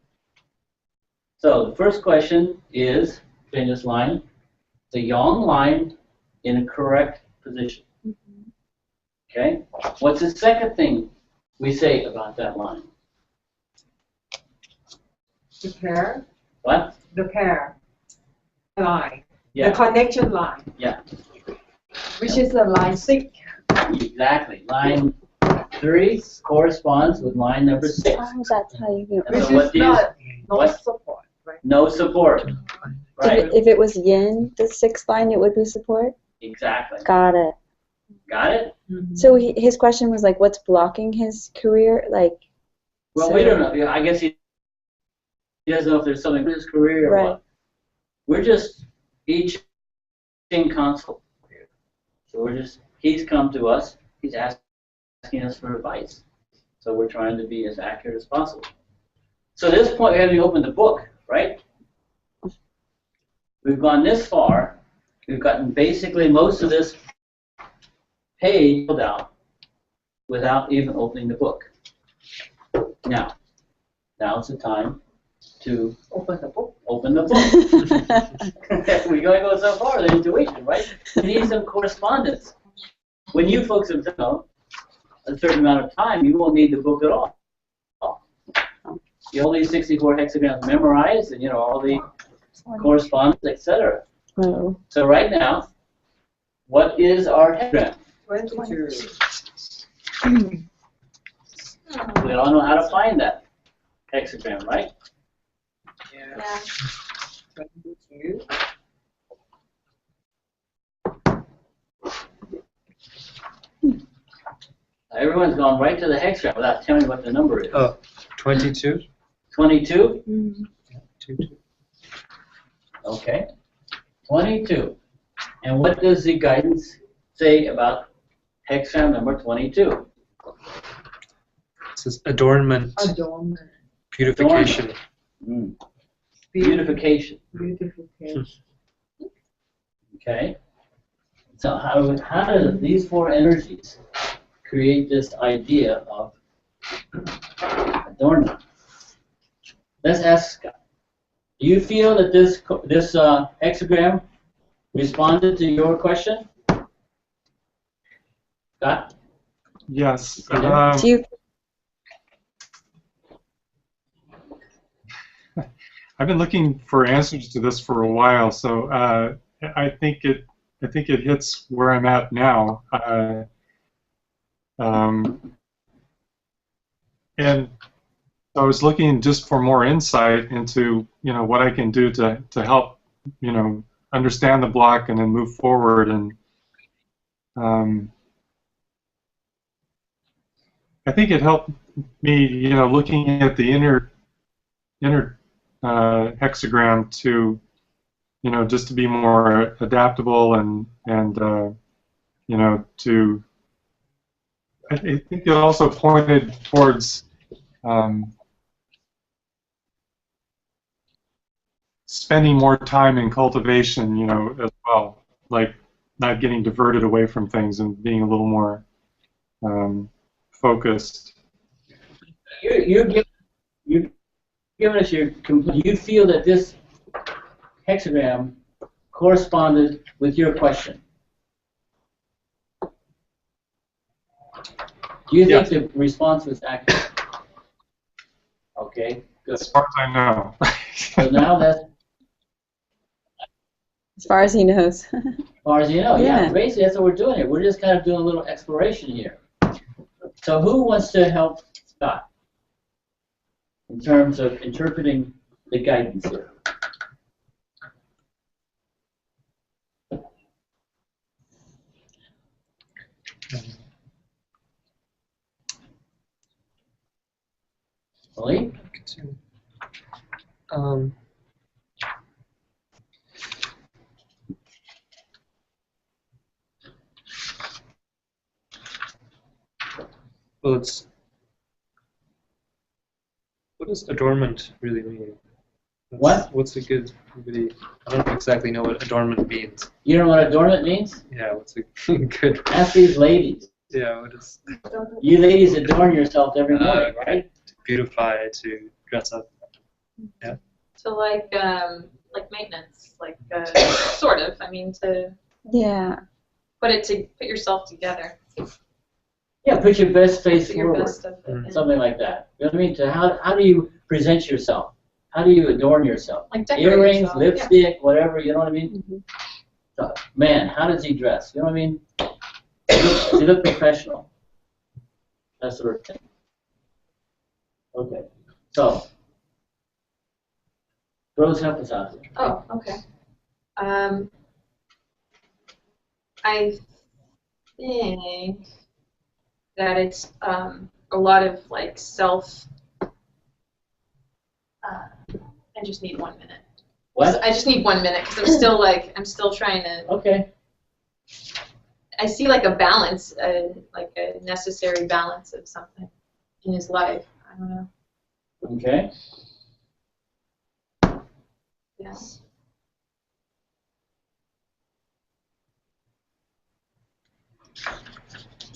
Speaker 3: So the first question is, in this line, the yang line in a correct position. Okay? What's the second thing we say about that line?
Speaker 6: the pair,
Speaker 3: What?
Speaker 6: the pair line, the
Speaker 3: Yeah,
Speaker 6: connection line.
Speaker 3: Yeah.
Speaker 6: Which is the line 6.
Speaker 3: exactly. Line 3 corresponds with line number 6.
Speaker 1: Oh, that's how you
Speaker 3: And
Speaker 6: Which
Speaker 3: so what
Speaker 6: is
Speaker 3: do you,
Speaker 6: not no
Speaker 3: what?
Speaker 6: support, right?
Speaker 3: No support. Right.
Speaker 1: If it was yin, the 6th line, it would be support?
Speaker 3: Exactly.
Speaker 1: Got it.
Speaker 3: Got it?
Speaker 6: Mhm.
Speaker 1: So his question was like, what's blocking his career? Like,
Speaker 3: Well,
Speaker 1: so-
Speaker 3: we don't know. Yeah, I guess he doesn't know if there's something in his career or
Speaker 1: Right.
Speaker 3: what. We're just each in consult here. So he's come to us. He's asking us for advice. So we're trying to be as accurate as possible. So at this point, we haven't opened the book, right? We've gone this far. We've gotten basically most of this page filled out without even opening the book. Now's the time to
Speaker 6: Open the book.
Speaker 3: open the book. We're going to go so far, the intuition, right? We need some correspondence. When you folks have done a certain amount of time, you won't need the book at all. You all these 64 hexagrams memorized, and all the correspondence, etc.
Speaker 1: Oh.
Speaker 3: So right now, What is our hexagram?
Speaker 6: 22.
Speaker 3: We all know how to find that hexagram, right?
Speaker 6: Yeah.
Speaker 4: Yeah.
Speaker 6: 22.
Speaker 3: Everyone's gone right to the hexagram without telling me what the number is.
Speaker 5: Oh, 22?
Speaker 3: 22?
Speaker 1: Mm-hmm.
Speaker 5: 22.
Speaker 3: Okay. 22. And what does the guidance say about hexagram number 22?
Speaker 5: It says adornment,
Speaker 6: Adornment.
Speaker 5: beautification.
Speaker 3: Mm. Beautification.
Speaker 6: Beautification.
Speaker 3: Okay. So how do these four energies create this idea of adornment? Let's ask Scott. Do you feel that this hexagram responded to your question? Scott?
Speaker 2: Yes.
Speaker 1: Do you
Speaker 2: I've been looking for answers to this for a while, so I think it hits where I'm at now. And I was looking just for more insight into what I can do to help understand the block and then move forward. And I think it helped me looking at the inner hexagram to just to be more adaptable and to I think it also pointed towards spending more time in cultivation, as well, like not getting diverted away from things and being a little more focused.
Speaker 3: You're giving us your complete. You feel that this hexagram corresponded with your question. Do you think the response was accurate? Okay, good.
Speaker 2: As far as I know.
Speaker 3: So now that's
Speaker 1: as far as he knows.
Speaker 3: as far as you know. Yeah,
Speaker 1: Yeah.
Speaker 3: basically that's what we're doing here. We're just kind of doing a little exploration here. So who wants to help Scott in terms of interpreting the guidance here? Lee?
Speaker 5: Well, what does adornment really mean? What's a good? Really, I don't exactly know what adornment means.
Speaker 3: You know what adornment means?
Speaker 5: Yeah, what's a good?
Speaker 3: Ask these ladies.
Speaker 5: Yeah, what is?
Speaker 3: You ladies adorn yourself every morning, right?
Speaker 5: To beautify, to dress up. Yeah.
Speaker 4: So like maintenance, like sort of. I mean, to
Speaker 1: Yeah.
Speaker 4: put yourself together.
Speaker 3: Yeah, put your best face
Speaker 4: Put your
Speaker 3: forward.
Speaker 4: best stuff in.
Speaker 3: Something like that. You know what I mean? How do you present yourself? How do you adorn yourself?
Speaker 4: Like decorate
Speaker 3: Earrings,
Speaker 4: yourself,
Speaker 3: lipstick, whatever, you know what I mean?
Speaker 1: Mhm.
Speaker 3: So, man, how does he dress? You know what I mean? Does he look professional? That sort of thing. Okay. So, Rose, help us out here.
Speaker 4: Oh, okay. I think that it's a lot of like self. I just need 1 minute.
Speaker 3: What?
Speaker 4: I just need 1 minute because I'm still trying to.
Speaker 3: Okay.
Speaker 4: I see like a balance, like a necessary balance of something in his life. I don't know.
Speaker 3: Okay.
Speaker 4: Yeah.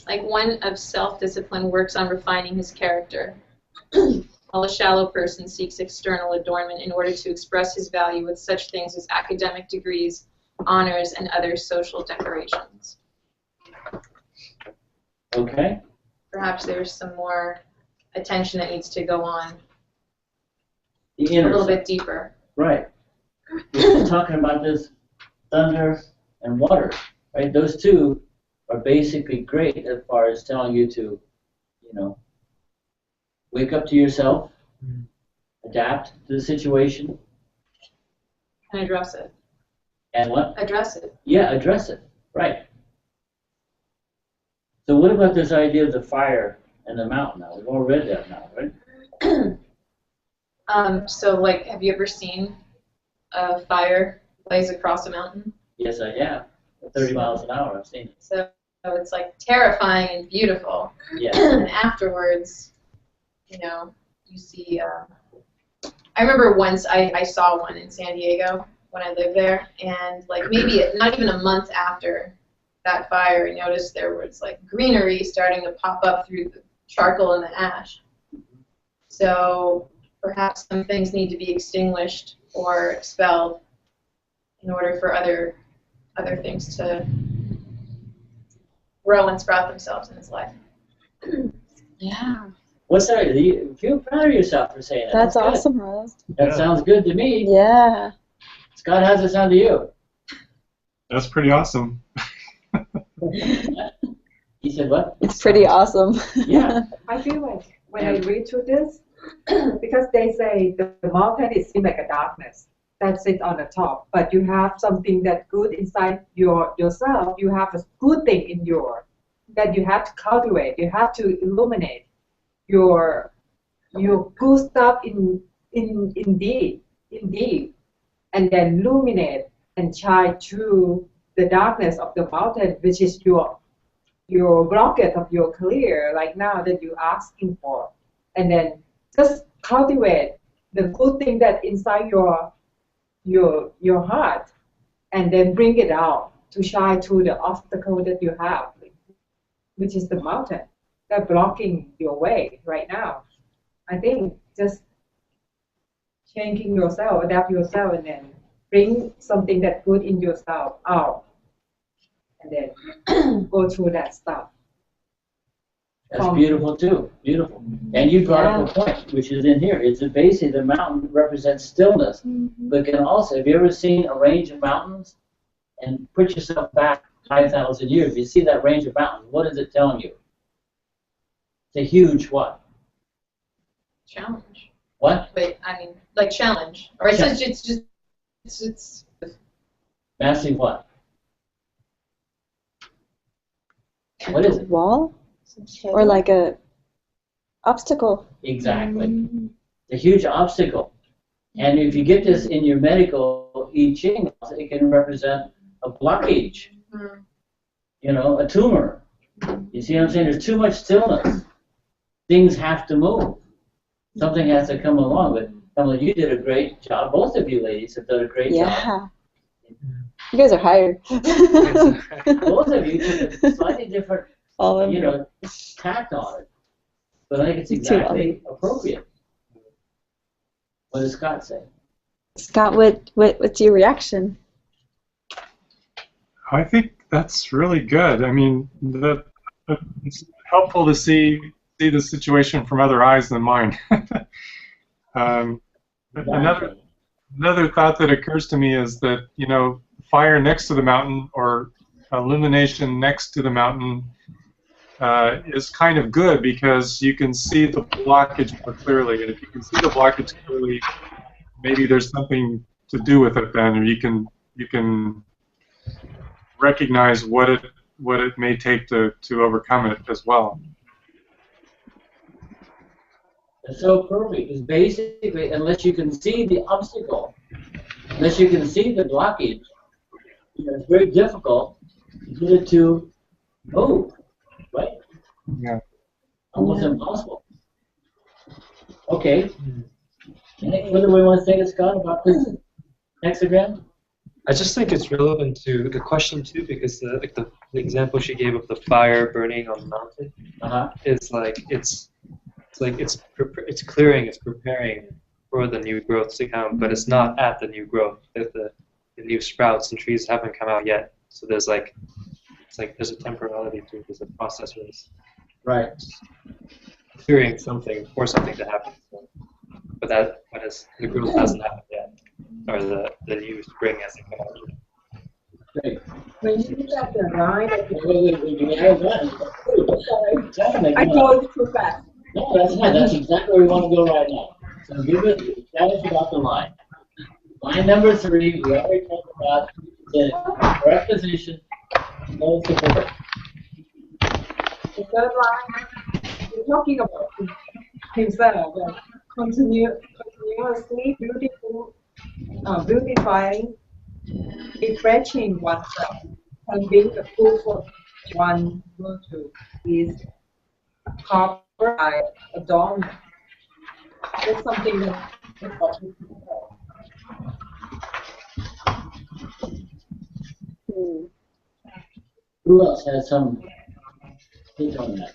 Speaker 4: Like one of self-discipline works on refining his character, while a shallow person seeks external adornment in order to express his value with such things as academic degrees, honors, and other social decorations.
Speaker 3: Okay.
Speaker 4: Perhaps there's some more attention that needs to go on
Speaker 3: The
Speaker 4: a
Speaker 3: inner
Speaker 4: little
Speaker 3: side.
Speaker 4: bit deeper.
Speaker 3: Right. We're talking about this thunder and water right? Those two are basically great as far as telling you to, you know, wake up to yourself, adapt to the situation,
Speaker 4: And address it.
Speaker 3: and what?
Speaker 4: Address it.
Speaker 3: Yeah, address it. Right. So what about this idea of the fire and the mountain now? We've all read that now, right?
Speaker 4: So, like, have you ever seen a fire blaze across a mountain?
Speaker 3: Yes, I have. 30 miles an hour, I've seen it.
Speaker 4: So it's like terrifying and beautiful.
Speaker 3: Yeah.
Speaker 4: And afterwards, you know, you see. I remember once I saw one in San Diego when I lived there, and like maybe not even a month after that fire, I noticed there was like greenery starting to pop up through the charcoal and the ash. So perhaps some things need to be extinguished or expelled in order for other things to grow and sprout themselves in his life.
Speaker 1: Yeah.
Speaker 3: What's that? You feel proud of yourself for saying that.
Speaker 1: That's
Speaker 3: good.
Speaker 1: awesome, Rose.
Speaker 3: That sounds good to me.
Speaker 1: Yeah.
Speaker 3: Scott, how's it sound to you?
Speaker 2: That's pretty awesome.
Speaker 3: He said what?
Speaker 1: It's pretty awesome.
Speaker 3: Yeah.
Speaker 6: I feel like when I read through this, because they say the mountain is seems like a darkness that sits on the top, but you have something that good inside yourself. You have a good thing in that you have to cultivate. You have to illuminate your good stuff indeed, and then illuminate and shine through the darkness of the mountain, which is your rocket of your career, like now that you're asking for, and then just cultivate the good thing that inside your heart, and then bring it out to shine through the obstacle that you have, which is the mountain that's blocking your way right now. I think just changing yourself, adapt yourself, and then bring something that's good in yourself out, and then go through that stuff.
Speaker 3: That's beautiful too. Beautiful. And you brought up a point, which is in here. It's basically the mountain represents stillness, but can also, have you ever seen a range of mountains and put yourself back 5,000 years? You see that range of mountains. What is it telling you? It's a huge what?
Speaker 4: Challenge.
Speaker 3: What?
Speaker 4: But I mean, like challenge. Or it's just it's
Speaker 3: Massive what? What is it?
Speaker 1: Wall? Or like a obstacle?
Speaker 3: Exactly. A huge obstacle. And if you get this in your medical I-Ching, it can represent a blockage, you know, a tumor. You see what I'm saying? There's too much stillness. Things have to move. Something has to come along. But Emily, you did a great job. Both of you ladies have done a great job.
Speaker 1: Yeah. You guys are hired.
Speaker 3: Both of you took a slightly different,
Speaker 1: All of
Speaker 3: you know, tact on it. But I think it's exactly appropriate. What does Scott say?
Speaker 1: Scott, what's your reaction?
Speaker 2: I think that's really good. I mean, it's helpful to see the situation from other eyes than mine. Another thought that occurs to me is that, you know, fire next to the mountain or illumination next to the mountain is kind of good because you can see the blockage more clearly, and if you can see the blockage clearly, maybe there's something to do with it then, or you can recognize what it may take to overcome it as well.
Speaker 3: It's so perfect. It's basically, unless you can see the obstacle, unless you can see the blockage, you know, it's very difficult to get it to move, right?
Speaker 2: Yeah.
Speaker 3: Almost impossible. Okay. Anything further we want to say to Scott about this hexagram?
Speaker 5: I just think it's relevant to the question too, because the example she gave of the fire burning on the mountain is like it's clearing, it's preparing for the new growth to come, but it's not at the new growth. The new sprouts and trees haven't come out yet, so there's there's a temporality to it. There's a process where it's clearing something for something to happen. So, but the growth hasn't happened yet, or the new spring hasn't come out yet.
Speaker 3: Great.
Speaker 6: When you look at the line,
Speaker 3: Sorry.
Speaker 6: I go too fast.
Speaker 3: No, that's fine. That's exactly where we want to go right now. So tell us about the line. Line number 3, we already talked about the correct position, no support.
Speaker 6: The third line, we're talking about himself, like continuously beautifying, refreshing oneself, and being the proof of one virtue is covered by adornment. That's something that important.
Speaker 3: Who else has some hint on that?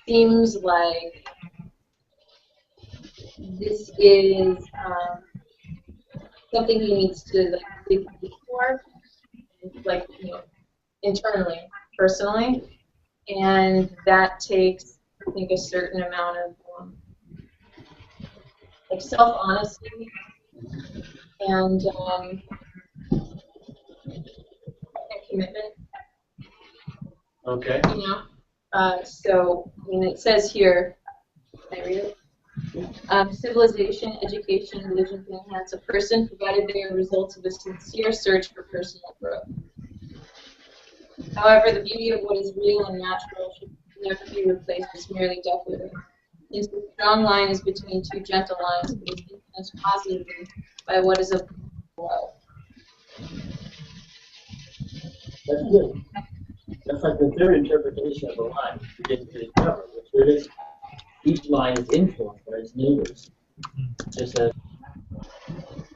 Speaker 4: Seems like this is something he needs to like dig deep for, like internally, personally, and that takes, I think, a certain amount of like self-honesty and commitment.
Speaker 3: Okay.
Speaker 4: So it says here, can I read it? Civilization, education, and religion can enhance a person, provided they are results of a sincere search for personal growth. However, the beauty of what is real and natural should never be replaced as merely decorative. Since the strong line is between two gentle lines, it is influenced positively by what is above below.
Speaker 3: That's good. That's like the third interpretation of a line we didn't really cover, which is each line is influenced by its neighbors. Just as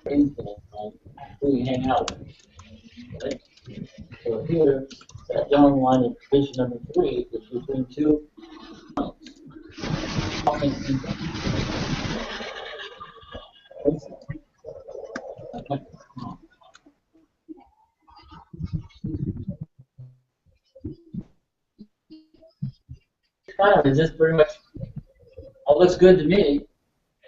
Speaker 3: influence on who you hang out with. Right? So here, that young line in position number 3 is between two lines. Is this pretty much all looks good to me?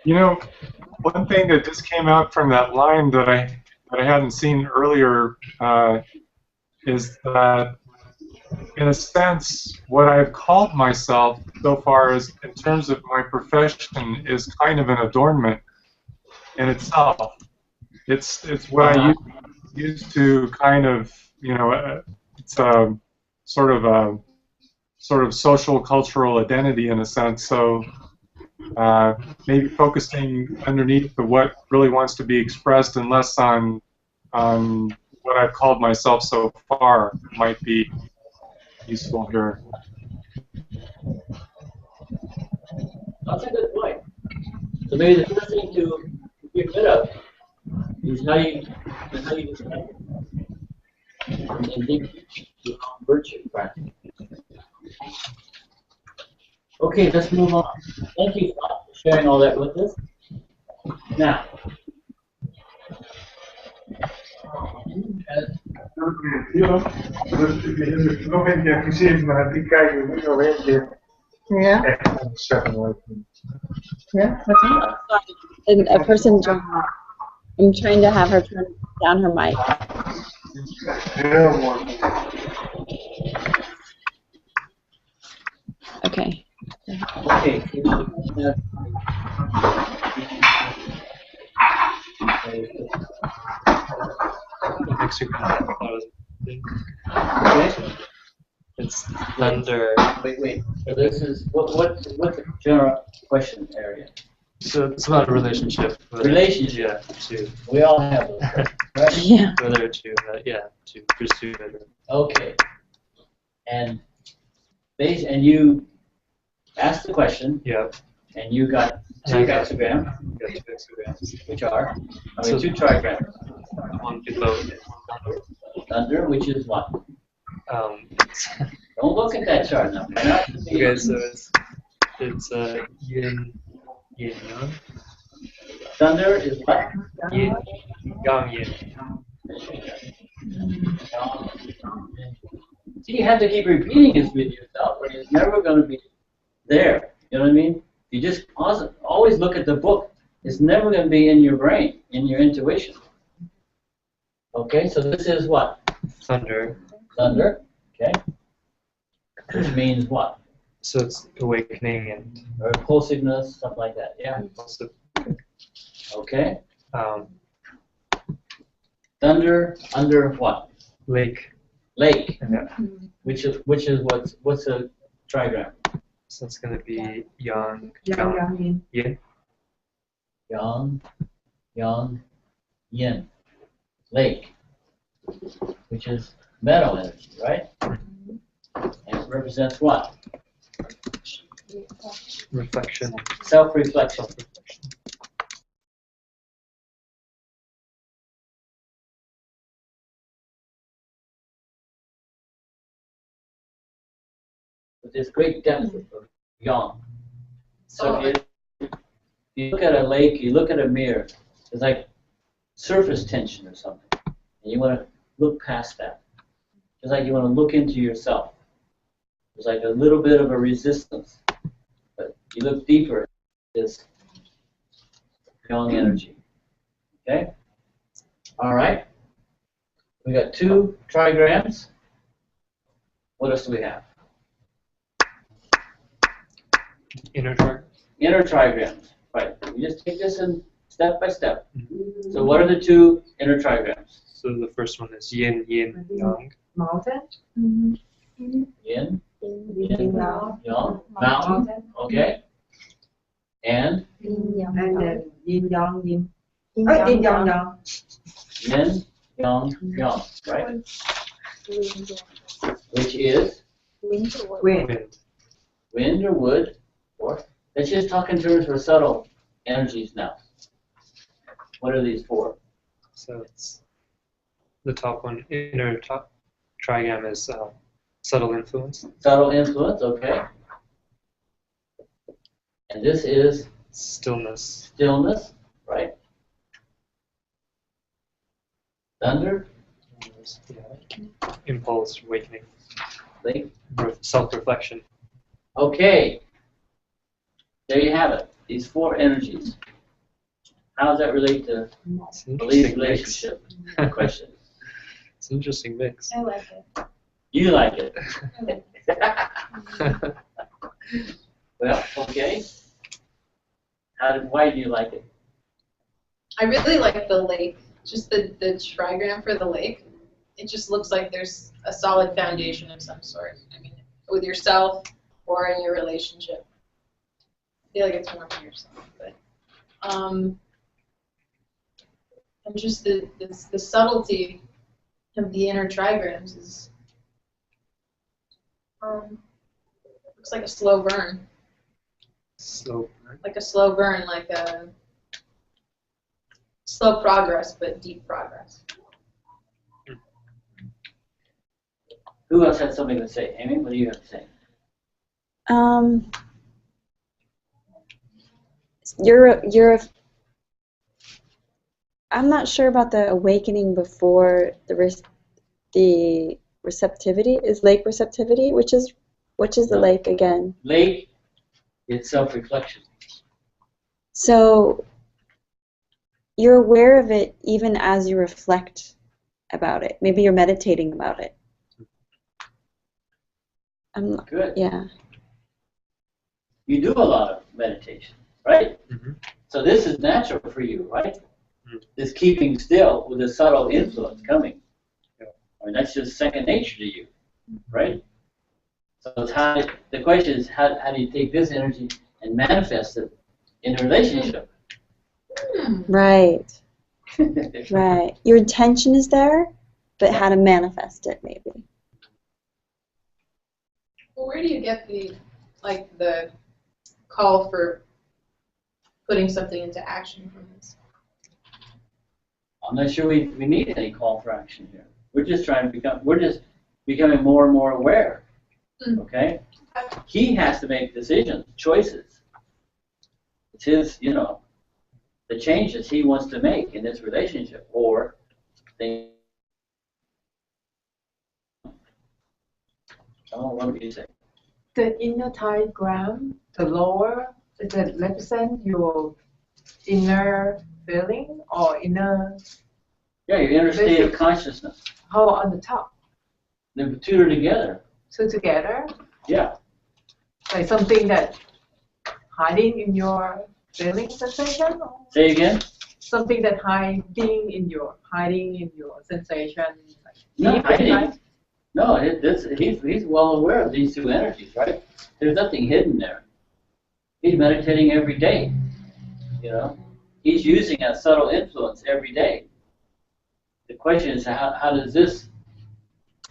Speaker 2: One thing that just came out from that line that I hadn't seen earlier is that, in a sense, what I've called myself so far is, in terms of my profession, is kind of an adornment in itself. It's what I used to kind of, it's a sort of social cultural identity in a sense. So maybe focusing underneath the what really wants to be expressed and less on what I've called myself so far might be useful here.
Speaker 3: That's a good point. So maybe the first thing to get rid of is how you describe it. And think to virtue practice. Okay, let's move on. Thank you, Scott, for sharing all that with us. Now,
Speaker 1: And a person joined. I'm trying to have her turn down her mic. Okay.
Speaker 3: okay.
Speaker 5: It's thunder.
Speaker 3: Wait. So this is what's the general question area?
Speaker 5: So it's about a relationship.
Speaker 3: Relationship.
Speaker 5: Yeah, to
Speaker 3: We all have those, right?
Speaker 1: Yeah.
Speaker 5: whether to pursue it.
Speaker 3: Okay. And you asked the question.
Speaker 5: Yeah.
Speaker 3: And you got 2 hexagrams.
Speaker 5: Got 2 hexagrams.
Speaker 3: Which are?
Speaker 5: So
Speaker 3: 2 trigrams.
Speaker 5: One below.
Speaker 3: Thunder, which is what?
Speaker 5: Um,
Speaker 3: Don't look at that chart now.
Speaker 5: okay, so it's yin yang.
Speaker 3: Thunder is what?
Speaker 5: Yin yang.
Speaker 3: So you have to keep repeating this with yourself, or it's never going to be there. You know what I mean? You just always look at the book. It's never going to be in your brain, in your intuition. Okay, so this is what?
Speaker 5: Thunder.
Speaker 3: Thunder. Okay. Which means what?
Speaker 5: So it's awakening and
Speaker 3: Or impulsiveness, something like that. Yeah.
Speaker 5: also
Speaker 3: Okay.
Speaker 5: um,
Speaker 3: Thunder under what?
Speaker 5: lake.
Speaker 3: Lake.
Speaker 5: Yeah.
Speaker 3: Which is what's a trigram?
Speaker 5: So it's going to be yang,
Speaker 6: Yang,
Speaker 5: yin.
Speaker 3: Yang, yang, yin. Lake. Which is mental energy, right? And it represents what?
Speaker 5: Reflection.
Speaker 3: Self-reflection. With this great depth of yang. So if you look at a lake, you look at a mirror, it's like surface tension or something. And you want to look past that. It's like you want to look into yourself. There's like a little bit of a resistance. But you look deeper, it's yang energy. Okay? All right. We got 2 trigrams. What else do we have?
Speaker 5: Inner trigram.
Speaker 3: Inner trigrams. Right. We just take this in step by step. So what are the 2 inner trigrams?
Speaker 5: So the first one is yin, yin, yang.
Speaker 6: mountain,
Speaker 3: Yin, yin, yang, mountain. Okay. And
Speaker 6: and then yin yang yin. Oh, yin yang yang.
Speaker 3: yin, yang, yang. Right. Which is
Speaker 6: Wind.
Speaker 5: Wind.
Speaker 3: wind or wood, or let's just talk in terms of subtle energies now. What are these for?
Speaker 5: So it's the top one, inner top trigram is subtle influence.
Speaker 3: Subtle influence, okay. And this is
Speaker 5: Stillness.
Speaker 3: stillness, right? Thunder,
Speaker 5: Yeah. Impulse, awakening,
Speaker 3: lake.
Speaker 5: self-reflection.
Speaker 3: Okay. There you have it. These 4 energies. How does that relate to
Speaker 5: It's an
Speaker 3: belief
Speaker 5: interesting mix.
Speaker 3: relationship question?
Speaker 5: It's an interesting mix.
Speaker 4: I like it.
Speaker 3: You like it. Well, okay. Why do you like it?
Speaker 4: I really like the lake. Just the trigram for the lake. It just looks like there's a solid foundation of some sort. I mean, with yourself or in your relationship. I feel like it's more for yourself, but and just the subtlety of the inner trigrams is looks like a slow burn.
Speaker 5: Slow.
Speaker 4: Like a slow burn, like a slow progress, but deep progress.
Speaker 3: Who else had something to say? Amy, what do you have to say?
Speaker 1: I'm not sure about the awakening before the receptivity. Is lake receptivity? Which is the lake again?
Speaker 3: Lake, it's self-reflection.
Speaker 1: So you're aware of it even as you reflect about it. Maybe you're meditating about it.
Speaker 3: Good.
Speaker 1: Yeah.
Speaker 3: You do a lot of meditation, right?
Speaker 5: Mm-hmm.
Speaker 3: So this is natural for you, right?
Speaker 5: Mm-hmm.
Speaker 3: This keeping still with a subtle influence coming.
Speaker 5: Yeah.
Speaker 3: I mean, that's just second nature to you, right? So it's the question is, how do you take this energy and manifest it in a relationship?
Speaker 1: Right. Right. Your intention is there, but how to manifest it, maybe.
Speaker 4: Well, where do you get the call for putting something into action from this?
Speaker 3: I'm not sure we need any call for action here. We're just becoming more and more aware. Okay? He has to make decisions, choices. It's his, the changes he wants to make in this relationship, or things. Oh, what do you say?
Speaker 6: The inner diagram, the lower, does it represent your inner feeling or inner?
Speaker 3: Yeah, your inner state of consciousness.
Speaker 6: How on the top?
Speaker 3: The two are together.
Speaker 6: So together,
Speaker 3: Yeah.
Speaker 6: like something that hiding in your feeling sensation? Or
Speaker 3: Say again?
Speaker 6: something that hiding in your sensation? Like
Speaker 3: Not
Speaker 6: deep
Speaker 3: hiding.
Speaker 6: inside?
Speaker 3: No, he's well aware of these two energies, right? There's nothing hidden there. He's meditating every day. You know, he's using a subtle influence every day. The question is, how does this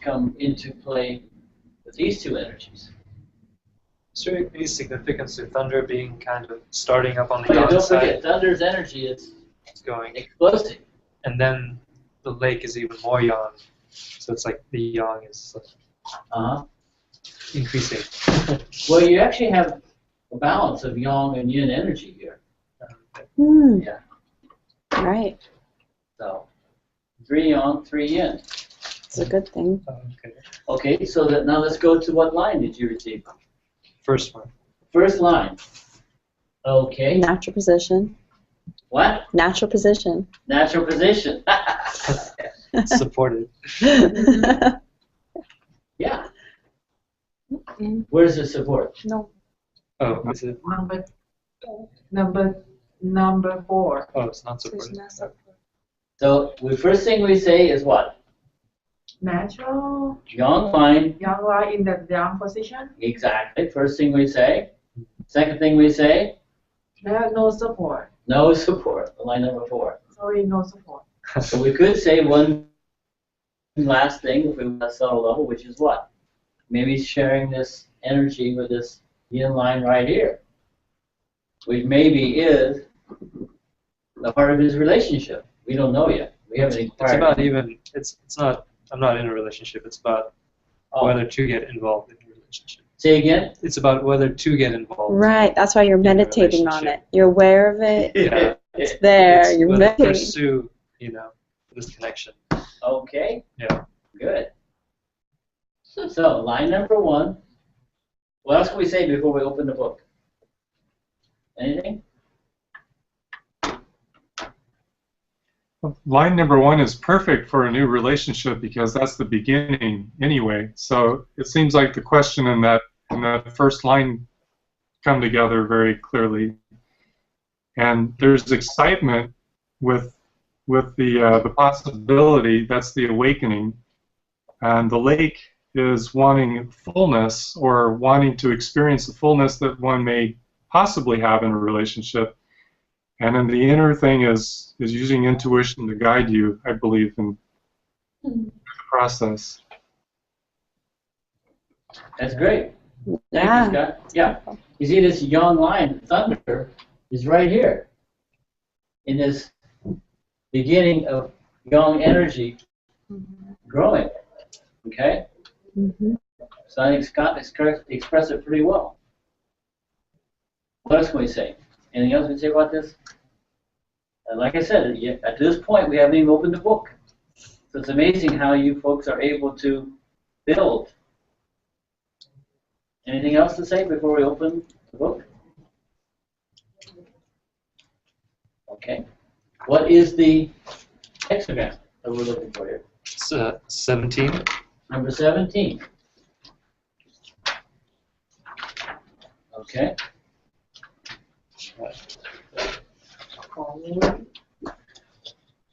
Speaker 3: come into play with these two energies?
Speaker 5: Is there any significance to thunder being kind of starting up on the
Speaker 3: But
Speaker 5: yang
Speaker 3: don't
Speaker 5: side?
Speaker 3: forget, thunder's energy is
Speaker 5: Going,
Speaker 3: explosive.
Speaker 5: and then the lake is even more yang. So it's like the yang is
Speaker 3: Uh-huh.
Speaker 5: increasing.
Speaker 3: Well, you actually have a balance of yang and yin energy here.
Speaker 1: Hmm.
Speaker 3: Yeah.
Speaker 1: Right.
Speaker 3: So 3 yang, 3 yin.
Speaker 1: It's a good thing.
Speaker 5: Okay.
Speaker 3: Okay, so now let's go to what line did you receive?
Speaker 5: First one.
Speaker 3: First line. Okay.
Speaker 1: Natural position.
Speaker 3: What?
Speaker 1: Natural position.
Speaker 3: Natural position.
Speaker 5: Supported.
Speaker 3: Yeah. Where's the support?
Speaker 6: No,
Speaker 5: Oh, is it?
Speaker 6: number 4.
Speaker 5: Oh, it's not supported.
Speaker 3: So the first thing we say is what?
Speaker 6: Natural
Speaker 3: Yang line.
Speaker 6: yang lie in the yang position.
Speaker 3: Exactly. First thing we say. Second thing we say,
Speaker 6: There no support.
Speaker 3: no support. Line number 4.
Speaker 6: Sorry, no support.
Speaker 3: So we could say one last thing if we want a subtle level, which is what? Maybe sharing this energy with this yin line right here, which maybe is the heart of his relationship. We don't know yet. We haven't
Speaker 5: It's
Speaker 3: inquired.
Speaker 5: about even. It's not. I'm not in a relationship. It's about
Speaker 3: Oh,
Speaker 5: whether to get involved in a relationship.
Speaker 3: say again?
Speaker 5: It's about whether to get involved.
Speaker 1: Right. That's why you're
Speaker 5: In a
Speaker 1: meditating on
Speaker 5: relationship.
Speaker 1: it. You're aware of it.
Speaker 5: Yeah.
Speaker 1: It's there.
Speaker 5: It's
Speaker 1: You're
Speaker 5: whether to
Speaker 1: meditating.
Speaker 5: pursue, this connection.
Speaker 3: Okay.
Speaker 5: Yeah.
Speaker 3: Good. So line number 1. What else can we say before we open the book? Anything?
Speaker 2: Line number 1 is perfect for a new relationship because that's the beginning anyway. So it seems like the question in that first line come together very clearly. And there's excitement with the possibility. That's the awakening. And the lake is wanting fullness or wanting to experience the fullness that one may possibly have in a relationship. And then the inner thing is using intuition to guide you, I believe, in the process.
Speaker 3: That's great. Thank
Speaker 1: Yeah.
Speaker 3: you, Scott. Yeah. You see this yang line, thunder, is right here. In this beginning of yang energy growing. Okay?
Speaker 1: Mm-hmm.
Speaker 3: So I think Scott expressed it pretty well. What else can we say? Anything else we can say about this? And like I said, at this point, we haven't even opened the book. So it's amazing how you folks are able to build. Anything else to say before we open the book? Okay. What is the hexagram that we're looking for here?
Speaker 5: It's 17.
Speaker 3: Number 17. Okay.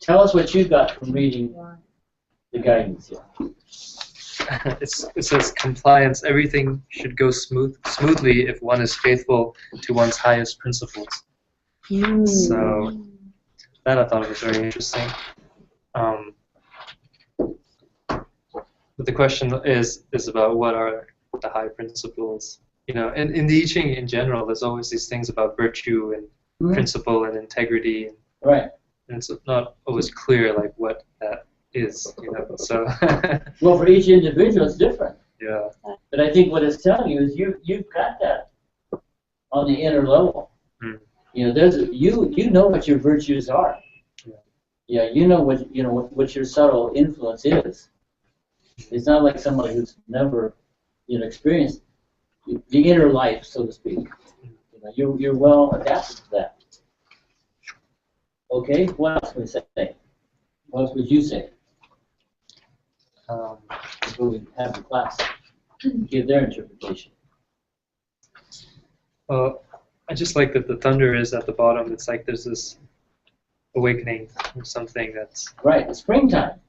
Speaker 3: Tell us what you got from reading the guidance here.
Speaker 5: It says compliance. Everything should go smoothly if one is faithful to one's highest principles. So that I thought was very interesting. But the question is about what are the high principles. And in the I-Ching in general, there's always these things about virtue and principle and integrity.
Speaker 3: Right.
Speaker 5: And it's not always clear like what that is. So
Speaker 3: Well, for each individual, it's different.
Speaker 5: yeah.
Speaker 3: But I think what it's telling you is you've got that on the inner level. You know what your virtues are. Yeah, you know what your subtle influence is. It's not like somebody who's never experienced the inner life, so to speak. You know, you're well adapted to that. Okay, what else would we say? What else would you say? Before we have the class give their interpretation.
Speaker 5: I just like that the thunder is at the bottom. It's like there's this awakening or something that's
Speaker 3: Right, the springtime.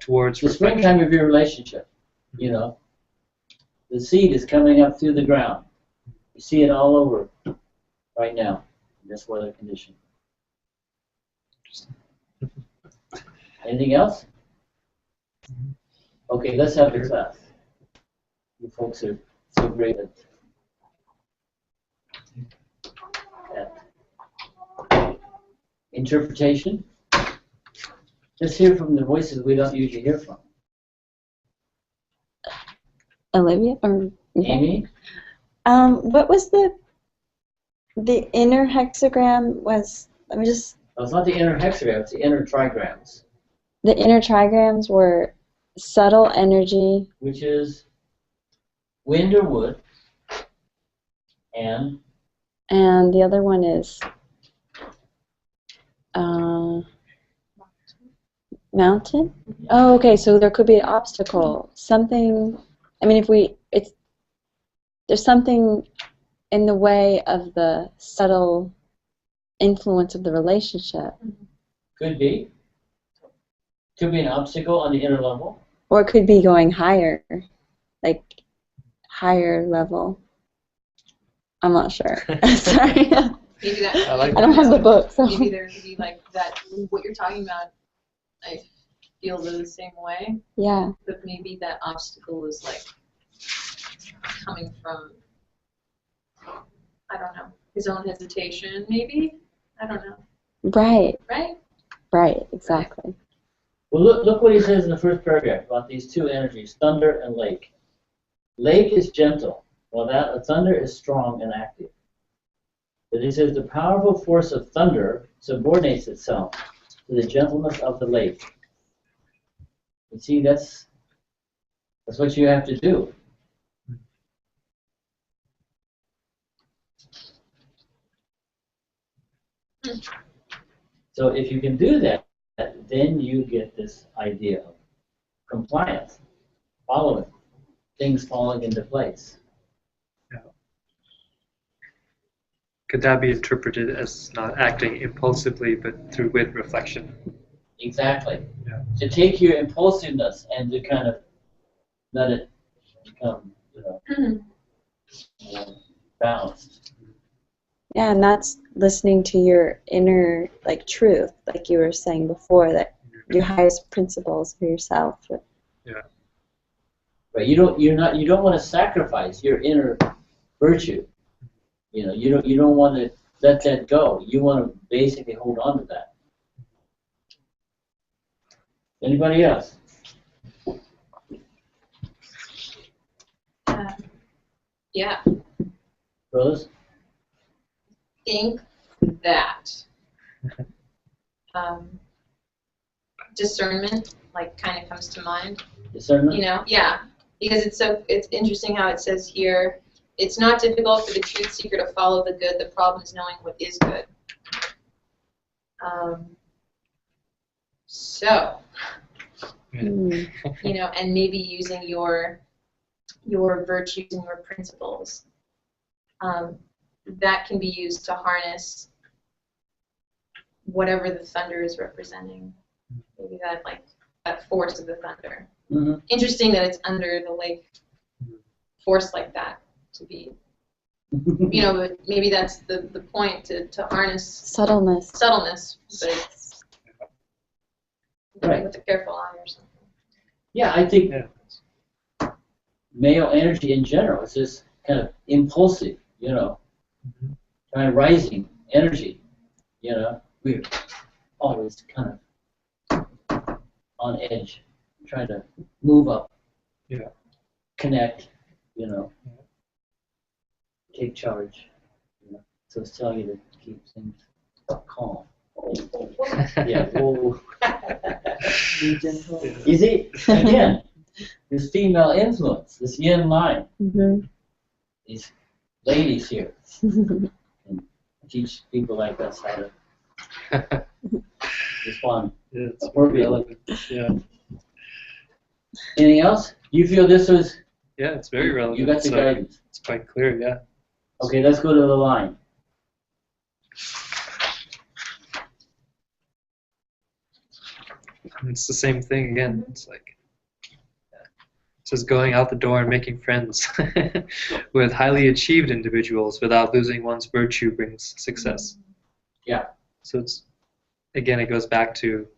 Speaker 5: towards
Speaker 3: The springtime of your relationship. You know, the seed is coming up through the ground. You see it all over right now in this weather condition. Anything else? Okay, let's have the class. You folks are so great at interpretation. Let's hear from the voices we don't usually hear from.
Speaker 1: Olivia or
Speaker 3: Amy?
Speaker 1: What was the inner hexagram was? Let me just.
Speaker 3: Oh, it's not the inner hexagram, it's the inner trigrams.
Speaker 1: The inner trigrams were subtle energy,
Speaker 3: Which is wind or wood, and
Speaker 1: and the other one is mountain. Oh, okay. So there could be an obstacle, something. I mean, there's something in the way of the subtle influence of the relationship,
Speaker 3: could be an obstacle on the inner level.
Speaker 1: or it could be going higher, like higher level. I'm not sure. Sorry.
Speaker 4: Maybe that.
Speaker 1: I don't have the book, so.
Speaker 4: Maybe there could be like that. What you're talking about, I feel the same way.
Speaker 1: Yeah.
Speaker 4: But maybe that obstacle is like coming from, I don't know, his own hesitation. Maybe, I don't know.
Speaker 1: Right.
Speaker 4: Right.
Speaker 1: Right. Exactly.
Speaker 3: Well, look what he says in the first paragraph about these two energies, thunder and lake. Lake is gentle, while that thunder is strong and active. But he says the powerful force of thunder subordinates itself to the gentleness of the lake. You see, that's what you have to do. So if you can do that, then you get this idea of compliance, following, things falling into place.
Speaker 5: Could that be interpreted as not acting impulsively, but through with reflection?
Speaker 3: Exactly.
Speaker 5: Yeah.
Speaker 3: To take your impulsiveness and to kind of let it become, balanced.
Speaker 1: Yeah, and that's listening to your inner truth, like you were saying before, that your highest principles for yourself.
Speaker 5: Yeah.
Speaker 3: Right. You don't want to sacrifice your inner virtue. You don't want to let that go. You want to basically hold on to that. Anybody else?
Speaker 4: Yeah.
Speaker 3: Rose?
Speaker 4: Think that discernment kind of comes to mind.
Speaker 3: Discernment?
Speaker 4: Yeah, because it's interesting how it says here, it's not difficult for the truth seeker to follow the good. The problem is knowing what is good. So, and maybe using your virtues and your principles. That can be used to harness whatever the thunder is representing. Maybe that force of the thunder.
Speaker 3: Mm-hmm.
Speaker 4: Interesting that it's under the lake force like that to be. But maybe that's the point to harness
Speaker 1: Subtleness.
Speaker 4: but it's
Speaker 3: Right.
Speaker 4: with a careful eye or something.
Speaker 3: Yeah, I think male energy in general is just kind of impulsive, kind of rising energy, We're always kind of on edge, trying to move up, connect, take charge. So it's telling you to keep things calm. Yeah. Whoa. You see, again, this female influence, this yin line, these ladies here and teach people like us how to respond
Speaker 5: Yeah, it's
Speaker 3: appropriately.
Speaker 5: relevant. Yeah.
Speaker 3: Anything else? You feel this was,
Speaker 5: Yeah, it's very relevant.
Speaker 3: you got the
Speaker 5: So
Speaker 3: guidance.
Speaker 5: it's quite clear, yeah.
Speaker 3: Okay, let's go to the line.
Speaker 5: And it's the same thing again. It's like just going out the door and making friends with highly achieved individuals without losing one's virtue brings success.
Speaker 3: Yeah.
Speaker 5: So it's again, it goes back to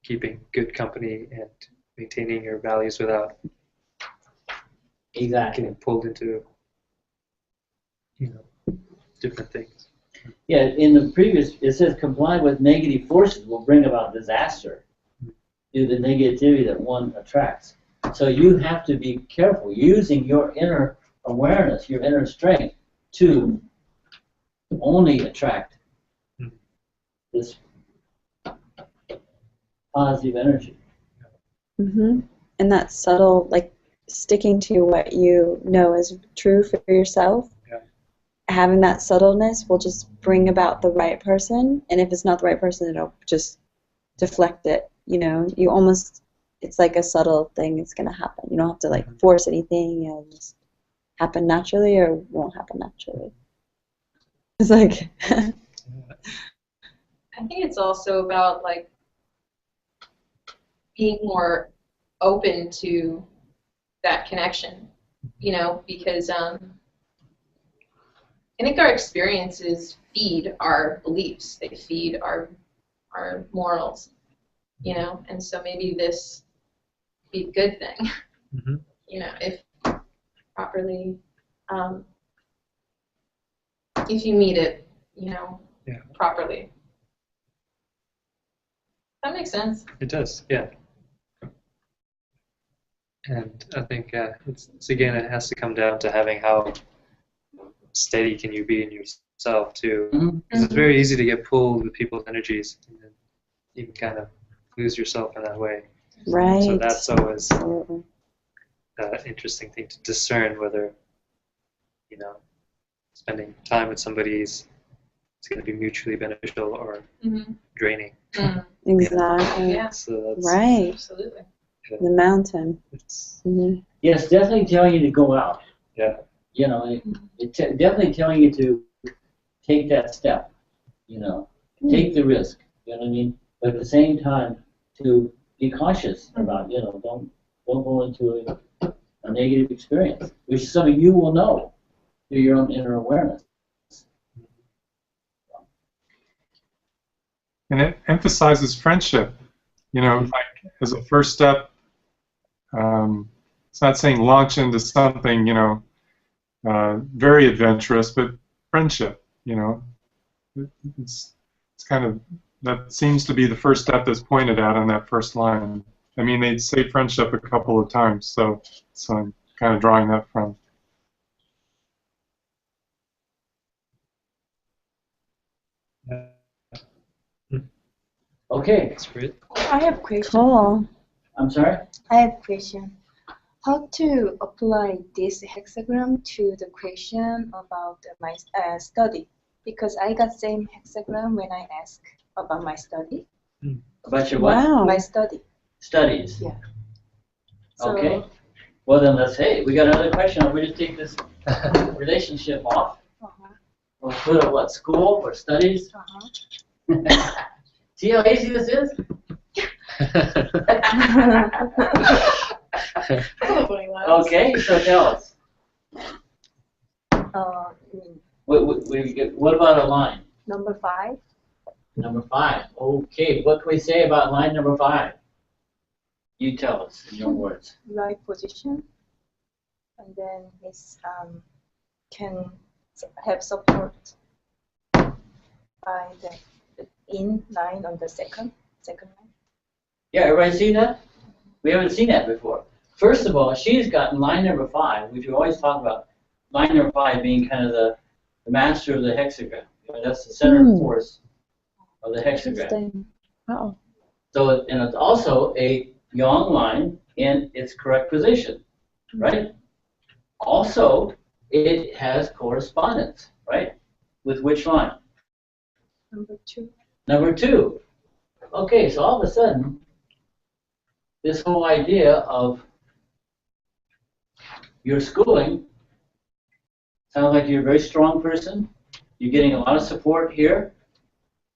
Speaker 5: keeping good company and maintaining your values without
Speaker 3: Exactly.
Speaker 5: getting pulled into, different things.
Speaker 3: Yeah, in the previous, it says comply with negative forces will bring about disaster due to the negativity that one attracts. So you have to be careful using your inner awareness, your inner strength to only attract this positive energy.
Speaker 1: Mm-hmm. And that subtle, like sticking to what you know is true for yourself.
Speaker 5: Yeah.
Speaker 1: Having that subtleness will just bring about the right person, and if it's not the right person, it'll just deflect it. You almost, it's like a subtle thing. It's gonna happen. You don't have to like force anything. It'll just happen naturally, or won't happen naturally. It's like.
Speaker 4: I think it's also about like being more open to that connection, because I think our experiences feed our beliefs. They feed our morals, and so maybe this be a good thing,
Speaker 5: Mm-hmm.
Speaker 4: If properly, if you meet it, properly. That makes sense.
Speaker 5: It does, yeah. And I think it's again, it has to come down to having how steady can you be in yourself too. Because it's very easy to get pulled with people's energies, and then you can kind of lose yourself in that way.
Speaker 1: Right.
Speaker 5: So that's always
Speaker 1: Absolutely.
Speaker 5: an interesting thing to discern whether, spending time with somebody is going to be mutually beneficial or draining.
Speaker 1: Exactly.
Speaker 4: Yeah.
Speaker 5: So that's
Speaker 1: Right.
Speaker 4: Absolutely.
Speaker 1: The mountain.
Speaker 5: It's,
Speaker 3: Yes, definitely telling you to go out.
Speaker 5: yeah.
Speaker 3: Definitely telling you to take that step. Take the risk. You know what I mean? But at the same time, to be cautious about. Don't go into a negative experience, which is something you will know through your own inner awareness.
Speaker 2: And it emphasizes friendship, like as a first step. It's not saying launch into something, very adventurous, but friendship, it's kind of, that seems to be the first step that's pointed at on that first line. I mean, they say friendship a couple of times, so I'm kind of drawing that from.
Speaker 3: Okay.
Speaker 5: That's great.
Speaker 7: I have question.
Speaker 1: Cool.
Speaker 3: I'm sorry?
Speaker 7: I have question. How to apply this hexagram to the question about my study? Because I got same hexagram when I ask about my study.
Speaker 3: About your what?
Speaker 1: Wow.
Speaker 7: My study.
Speaker 3: Studies.
Speaker 7: Yeah. So,
Speaker 3: Okay. Well, then we got another question. We just take this relationship off. We'll put it, what, school or studies? See how easy this is? Okay, so tell us. What about a line?
Speaker 7: number 5.
Speaker 3: Number 5. Okay, what can we say about line number 5? You tell us in your words.
Speaker 7: Right position. And then it's can have support by the in line on the second line.
Speaker 3: Yeah, everybody see that? We haven't seen that before. First of all, she's gotten line number 5, which we always talk about. Line number 5 being kind of the master of the hexagram. That's the center force of the hexagram.
Speaker 1: Interesting. Wow.
Speaker 3: So, and it's also a yang line in its correct position, right? Also, it has correspondence, right? With which line?
Speaker 7: Number 2.
Speaker 3: Number 2. Okay, so all of a sudden, this whole idea of your schooling sounds like you're a very strong person. You're getting a lot of support here.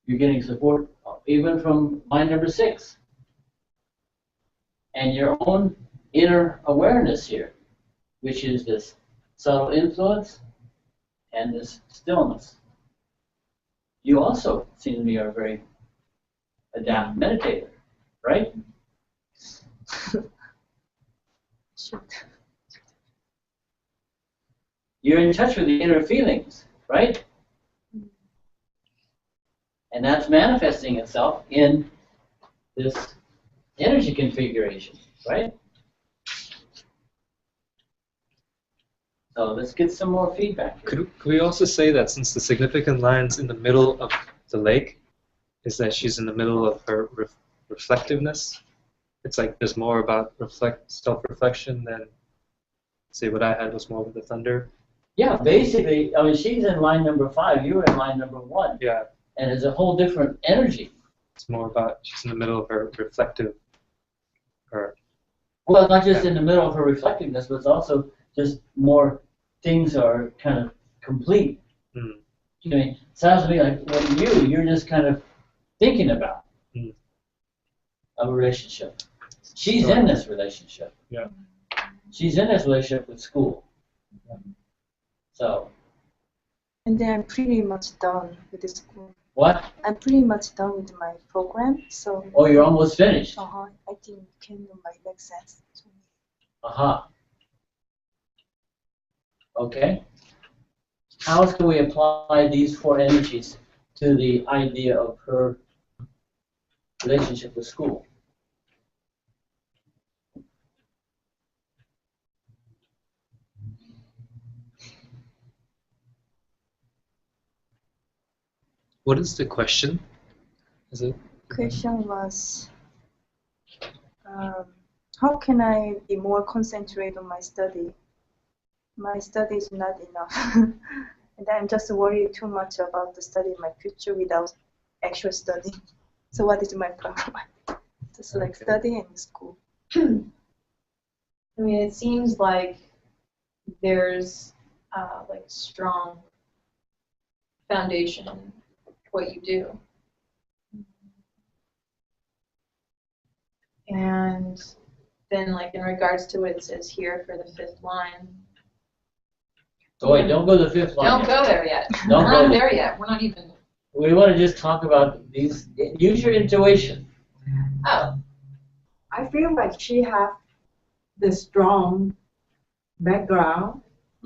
Speaker 3: You're getting support even from line number 6. And your own inner awareness here, which is this subtle influence and this stillness. You also seem to me are a very adept meditator, right? You're in touch with the inner feelings, right? And that's manifesting itself in this energy configuration, right? So let's get some more feedback here.
Speaker 5: Could we also say that since the significant line's in the middle of the lake, is that she's in the middle of her reflectiveness? It's like there's more about self-reflection than, say, what I had was more with the thunder.
Speaker 3: Yeah, basically, I mean, she's in line number 5, you were in line number 1.
Speaker 5: Yeah.
Speaker 3: And it's a whole different energy.
Speaker 5: It's more about she's in the middle of her reflective, or
Speaker 3: Well, not just in the middle of her reflectiveness, but it's also just more things are kind of complete.
Speaker 5: Mm.
Speaker 3: I mean, it sounds to me like what you're just kind of thinking about a relationship. She's in this relationship.
Speaker 5: Yeah.
Speaker 3: She's in this relationship with school. So.
Speaker 7: And then I'm pretty much done with the school.
Speaker 3: What?
Speaker 7: I'm pretty much done with my program, so.
Speaker 3: Oh, you're almost finished.
Speaker 7: I think kind of might make sense to me.
Speaker 3: Okay. How else can we apply these 4 energies to the idea of her relationship with school?
Speaker 5: what is the question? Is it?
Speaker 7: Question was, how can I be more concentrated on my study? My study is not enough. And I'm just worried too much about the study in my future without actual study. So what is my problem? Just like study and school.
Speaker 4: I mean, it seems like there's like strong foundation in what you do. And then, like, in regards to what it says here for the 5th line.
Speaker 3: So wait, don't go to the 5th line.
Speaker 4: Don't go there yet.
Speaker 3: Don't
Speaker 4: We're
Speaker 3: go
Speaker 4: not
Speaker 3: there.
Speaker 4: there yet. We're not even.
Speaker 3: We want to just talk about these. Use your intuition.
Speaker 4: Oh.
Speaker 6: I feel like she has the strong background.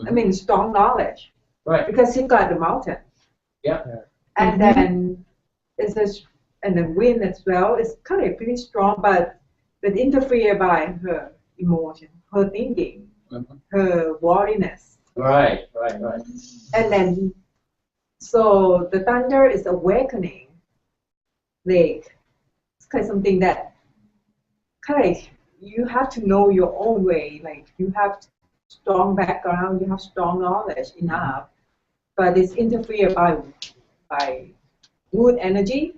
Speaker 6: I mean, strong knowledge.
Speaker 3: Right.
Speaker 6: Because she got the mountain.
Speaker 3: Yeah.
Speaker 6: And then it's just, and the wind as well. It's kind of pretty strong, but interfere by her emotion, her thinking, her worriness.
Speaker 3: Right.
Speaker 6: And then, so the thunder is awakening. Like, it's kind of something that kind of you have to know your own way. Like, you have strong background, you have strong knowledge enough, but it's interfered by wood energy,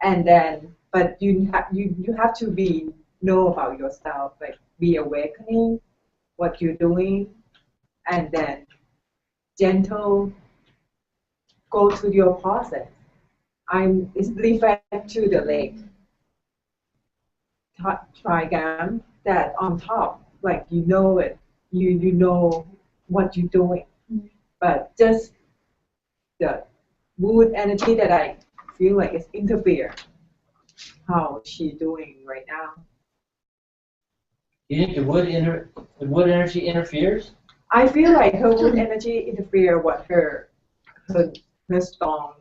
Speaker 6: and then, but you have to know about yourself, like be awakening what you're doing, and then gentle go to your process. It's referred to the lake trigram that on top, like you know it, you know what you're doing, but just the wood energy that I feel like it's interfere how she's doing right now.
Speaker 3: You think the wood energy interferes?
Speaker 6: I feel like her wood energy interfere with her strong,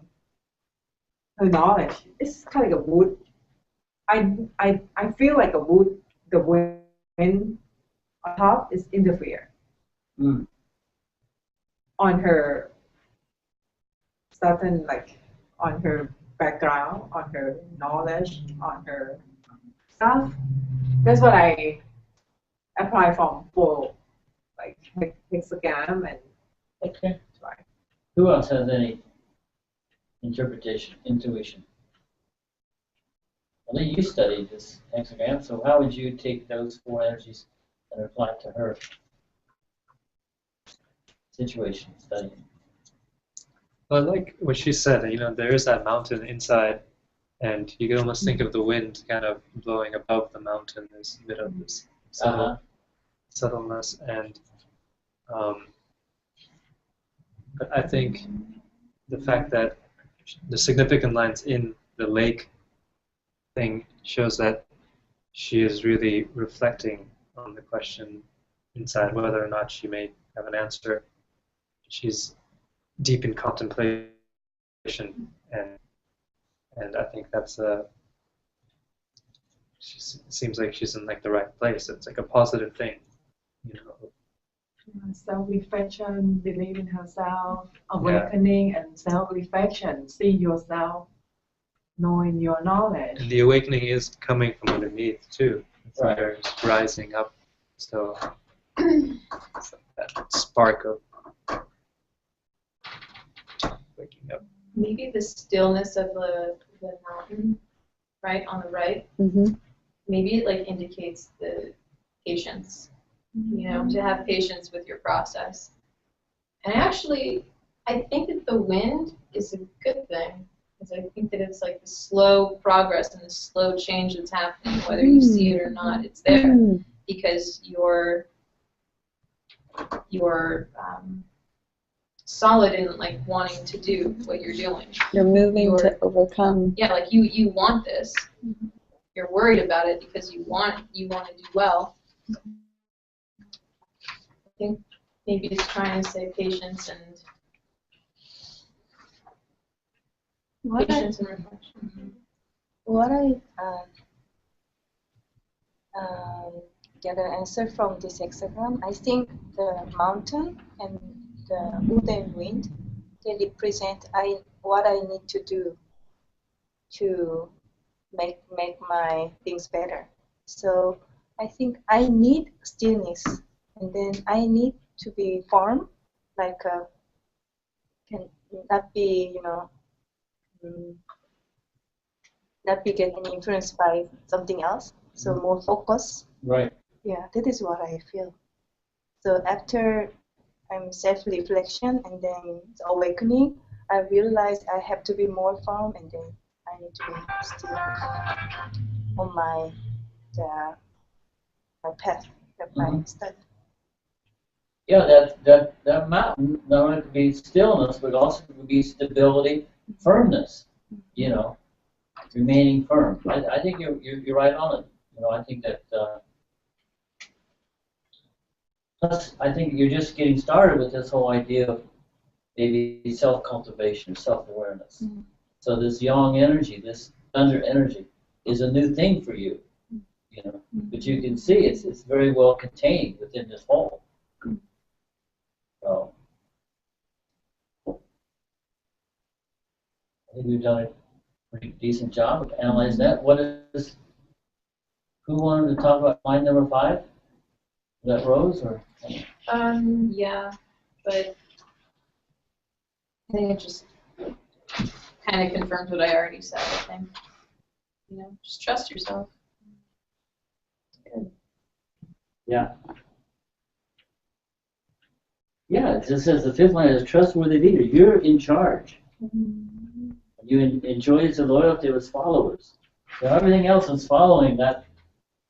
Speaker 6: her knowledge. It's kind of like a wood. I feel like a wood, the wind on top is interfere on her certain, like on her background, on her knowledge, on her stuff. That's what I apply from for like hexagram and
Speaker 3: Okay. Who else has any intuition? Well, you studied this hexagram, so how would you take those four energies and apply it to her situation studying?
Speaker 5: Well, I like what she said. You know, there is that mountain inside, and you can almost think of the wind kind of blowing above the mountain. There's a bit of this subtleness, and but I think the fact that the significant lines in the lake thing shows that she is really reflecting on the question inside, whether or not she may have an answer. She's deep in contemplation, and I think that's she seems like she's in like the right place. It's like a positive thing, you know.
Speaker 6: Self-reflection, believe in herself, awakening, and self-reflection, see yourself, knowing your knowledge.
Speaker 5: And the awakening is coming from underneath too. It's
Speaker 3: Right.
Speaker 5: There's rising up, so it's like that spark of waking up.
Speaker 4: Maybe the stillness of the mountain, right, on the right,
Speaker 1: Mm-hmm.
Speaker 4: maybe it like indicates the patience, you know, to have patience with your process. And actually, I think that the wind is a good thing, because I think that it's like the slow progress and the slow change that's happening, whether you see it or not, it's there, because you're solid in like wanting to do what you're doing.
Speaker 1: You're moving to overcome.
Speaker 4: Yeah, like you want this. You're worried about it because you want to do well. I think maybe it's trying to say patience and reflection.
Speaker 7: What I get an answer from this hexagram, I think the mountain and the wood and wind, they represent what I need to do to make my things better. So I think I need stillness, and then I need to be firm, like can not be, not be getting influenced by something else. So more focus.
Speaker 3: Right.
Speaker 7: Yeah, that is what I feel. So after self-reflection and then the awakening, I realized I have to be more firm, and then I need to be still on my path that I studied.
Speaker 3: Yeah, that mountain not only could be stillness, but also could be stability, firmness. You know, remaining firm. I think you're right on it. You know, I think that. Plus, I think you're just getting started with this whole idea of maybe self-cultivation, self-awareness. So this yang energy, this thunder energy, is a new thing for you. You know, but you can see it's very well contained within this whole. So I think we've done a pretty decent job of analyzing that. Who wanted to talk about line number 5? Is that Rose or?
Speaker 4: Yeah, but I think it just kind of confirms what I already said. I think, you know, just trust yourself. Good.
Speaker 3: Yeah. Yeah, it just says the 5th line is a trustworthy leader. You're in charge. You enjoy the loyalty of his followers. So everything else is following that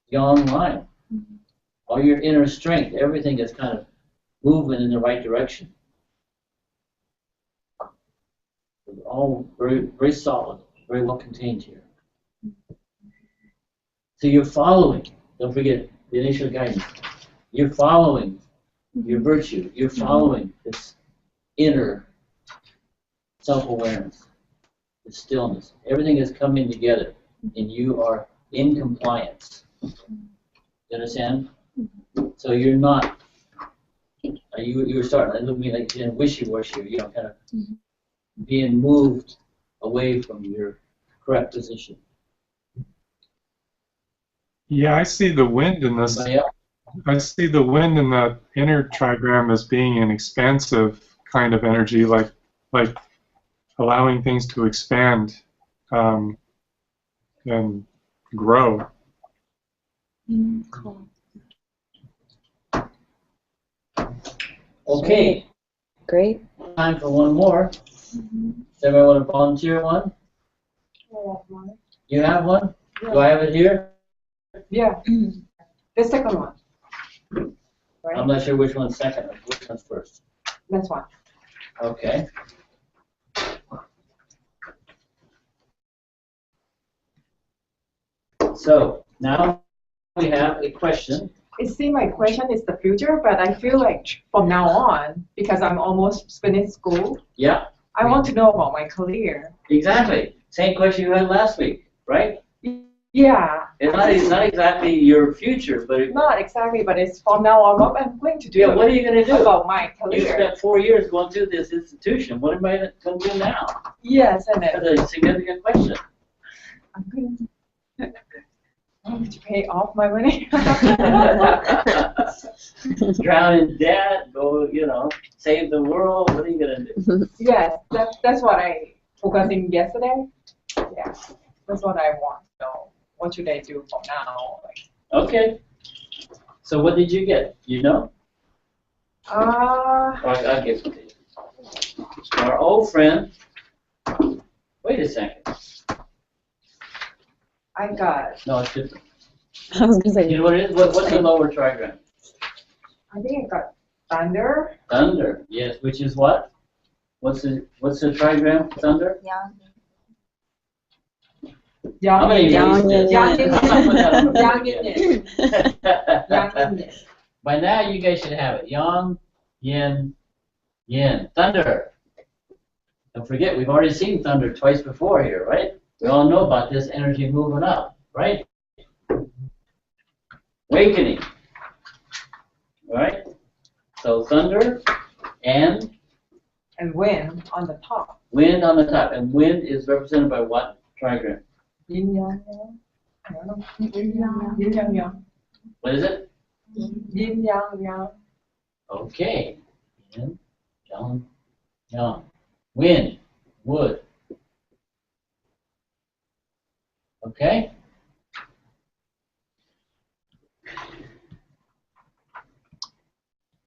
Speaker 3: yang line. All your inner strength, everything is kind of moving in the right direction. It's all very, very solid, very well contained here. So you're following, don't forget the initial guidance. You're following your virtue. You're following this inner self-awareness, this stillness. Everything is coming together, and you are in compliance. You understand? So you're not. You were starting. It looked to me like you're wishy-washy. You know, kind of being moved away from your correct position.
Speaker 2: Yeah, I see the wind in this. I see the wind in the inner trigram as being an expansive kind of energy, like allowing things to expand and grow.
Speaker 1: Cool.
Speaker 3: Okay,
Speaker 1: Great.
Speaker 3: time for one more. Does anybody want to volunteer one? You have one? Do I have it here?
Speaker 6: Yeah. The second one. Right?
Speaker 3: I'm not sure which one's second or which one's first.
Speaker 6: That's one.
Speaker 3: Okay. So now we have a question.
Speaker 6: It seems my question is the future, but I feel like from now on, because I'm almost finished school,
Speaker 3: Yeah,
Speaker 6: I want to know about my career.
Speaker 3: exactly. Same question you had last week, right?
Speaker 6: Yeah.
Speaker 3: It's not exactly your future, but
Speaker 6: Not exactly, but it's from now on what I'm going to do.
Speaker 3: yeah, what are you going to do?
Speaker 6: About my
Speaker 3: You
Speaker 6: career.
Speaker 3: spent 4 years going through this institution. What am I going to do now?
Speaker 6: Yes, and
Speaker 3: That's
Speaker 6: then
Speaker 3: a significant question.
Speaker 6: I'm going to pay off my money.
Speaker 3: Drown in debt, go, save the world. What are you going to do?
Speaker 6: Yes, that's what I focusing yesterday. Yeah, that's what I want. So what should I do from now?
Speaker 3: Okay. So what did you get? You know? I'll give it to you. Our old friend. Wait a second.
Speaker 6: I got.
Speaker 3: No, it's different.
Speaker 1: I was gonna say.
Speaker 3: You know what it is? What's the lower trigram?
Speaker 6: I think I got thunder.
Speaker 3: Thunder. Yes. Which is what? What's the trigram? Thunder. How many
Speaker 1: Yang,
Speaker 3: days?
Speaker 1: yang,
Speaker 6: Yang.
Speaker 3: By now, you guys should have it. Yang, yin, yin. Thunder. Don't forget, we've already seen thunder twice before here, right? We all know about this energy moving up, right? Awakening. All right? So thunder and
Speaker 6: wind on the top.
Speaker 3: wind on the top. And wind is represented by what trigram?
Speaker 6: Yin yang yang. I don't know. Yin yang yang.
Speaker 3: What is it?
Speaker 6: Yin yang yang.
Speaker 3: Okay. Yin, yang, yang. Wind, wood. Okay?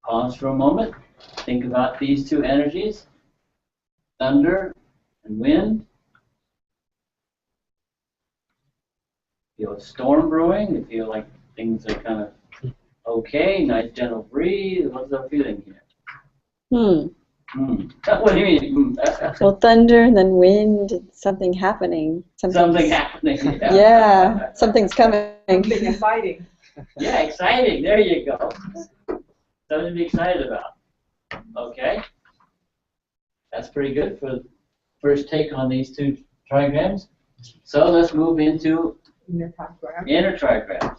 Speaker 3: Pause for a moment. Think about these two energies, thunder and wind. Feel a storm brewing. You feel like things are kind of okay, nice gentle breeze. What's the feeling here? What do you mean?
Speaker 1: Well, thunder, then wind, something happening.
Speaker 3: Something happening.
Speaker 1: Yeah, something's coming.
Speaker 6: Something exciting.
Speaker 3: Yeah, exciting. There you go. Something to be excited about. Okay. That's pretty good for the first take on these two trigrams. So let's move into
Speaker 6: Inner trigram.
Speaker 3: inner trigrams.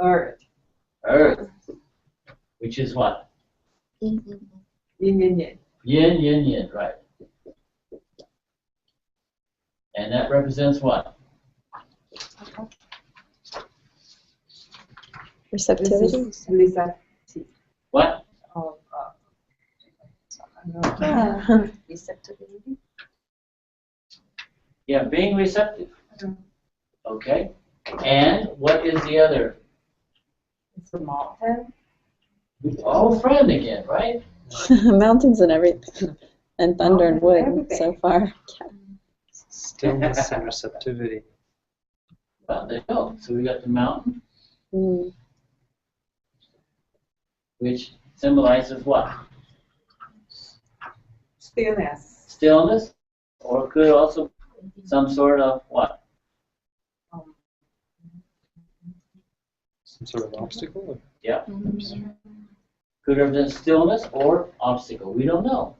Speaker 6: Earth.
Speaker 3: Earth, which is what?
Speaker 6: Yin yin yin.
Speaker 3: Yin, yin, yin, right. And that represents what?
Speaker 1: Receptivity.
Speaker 6: Receptive.
Speaker 3: What?
Speaker 7: Receptivity.
Speaker 3: Yeah, being receptive. Okay. And what is the other?
Speaker 6: It's a mountain.
Speaker 3: Oh, friend again, right?
Speaker 1: Mountains and everything. And thunder and wood
Speaker 6: Everything.
Speaker 1: so far.
Speaker 5: Stillness and receptivity.
Speaker 3: Well, there you go. So we got the mountain,
Speaker 1: Mm.
Speaker 3: which symbolizes what?
Speaker 6: Stillness.
Speaker 3: Stillness, or could also some sort of what?
Speaker 5: Some sort of obstacle?
Speaker 3: Yeah. Could represent stillness or obstacle. We don't know.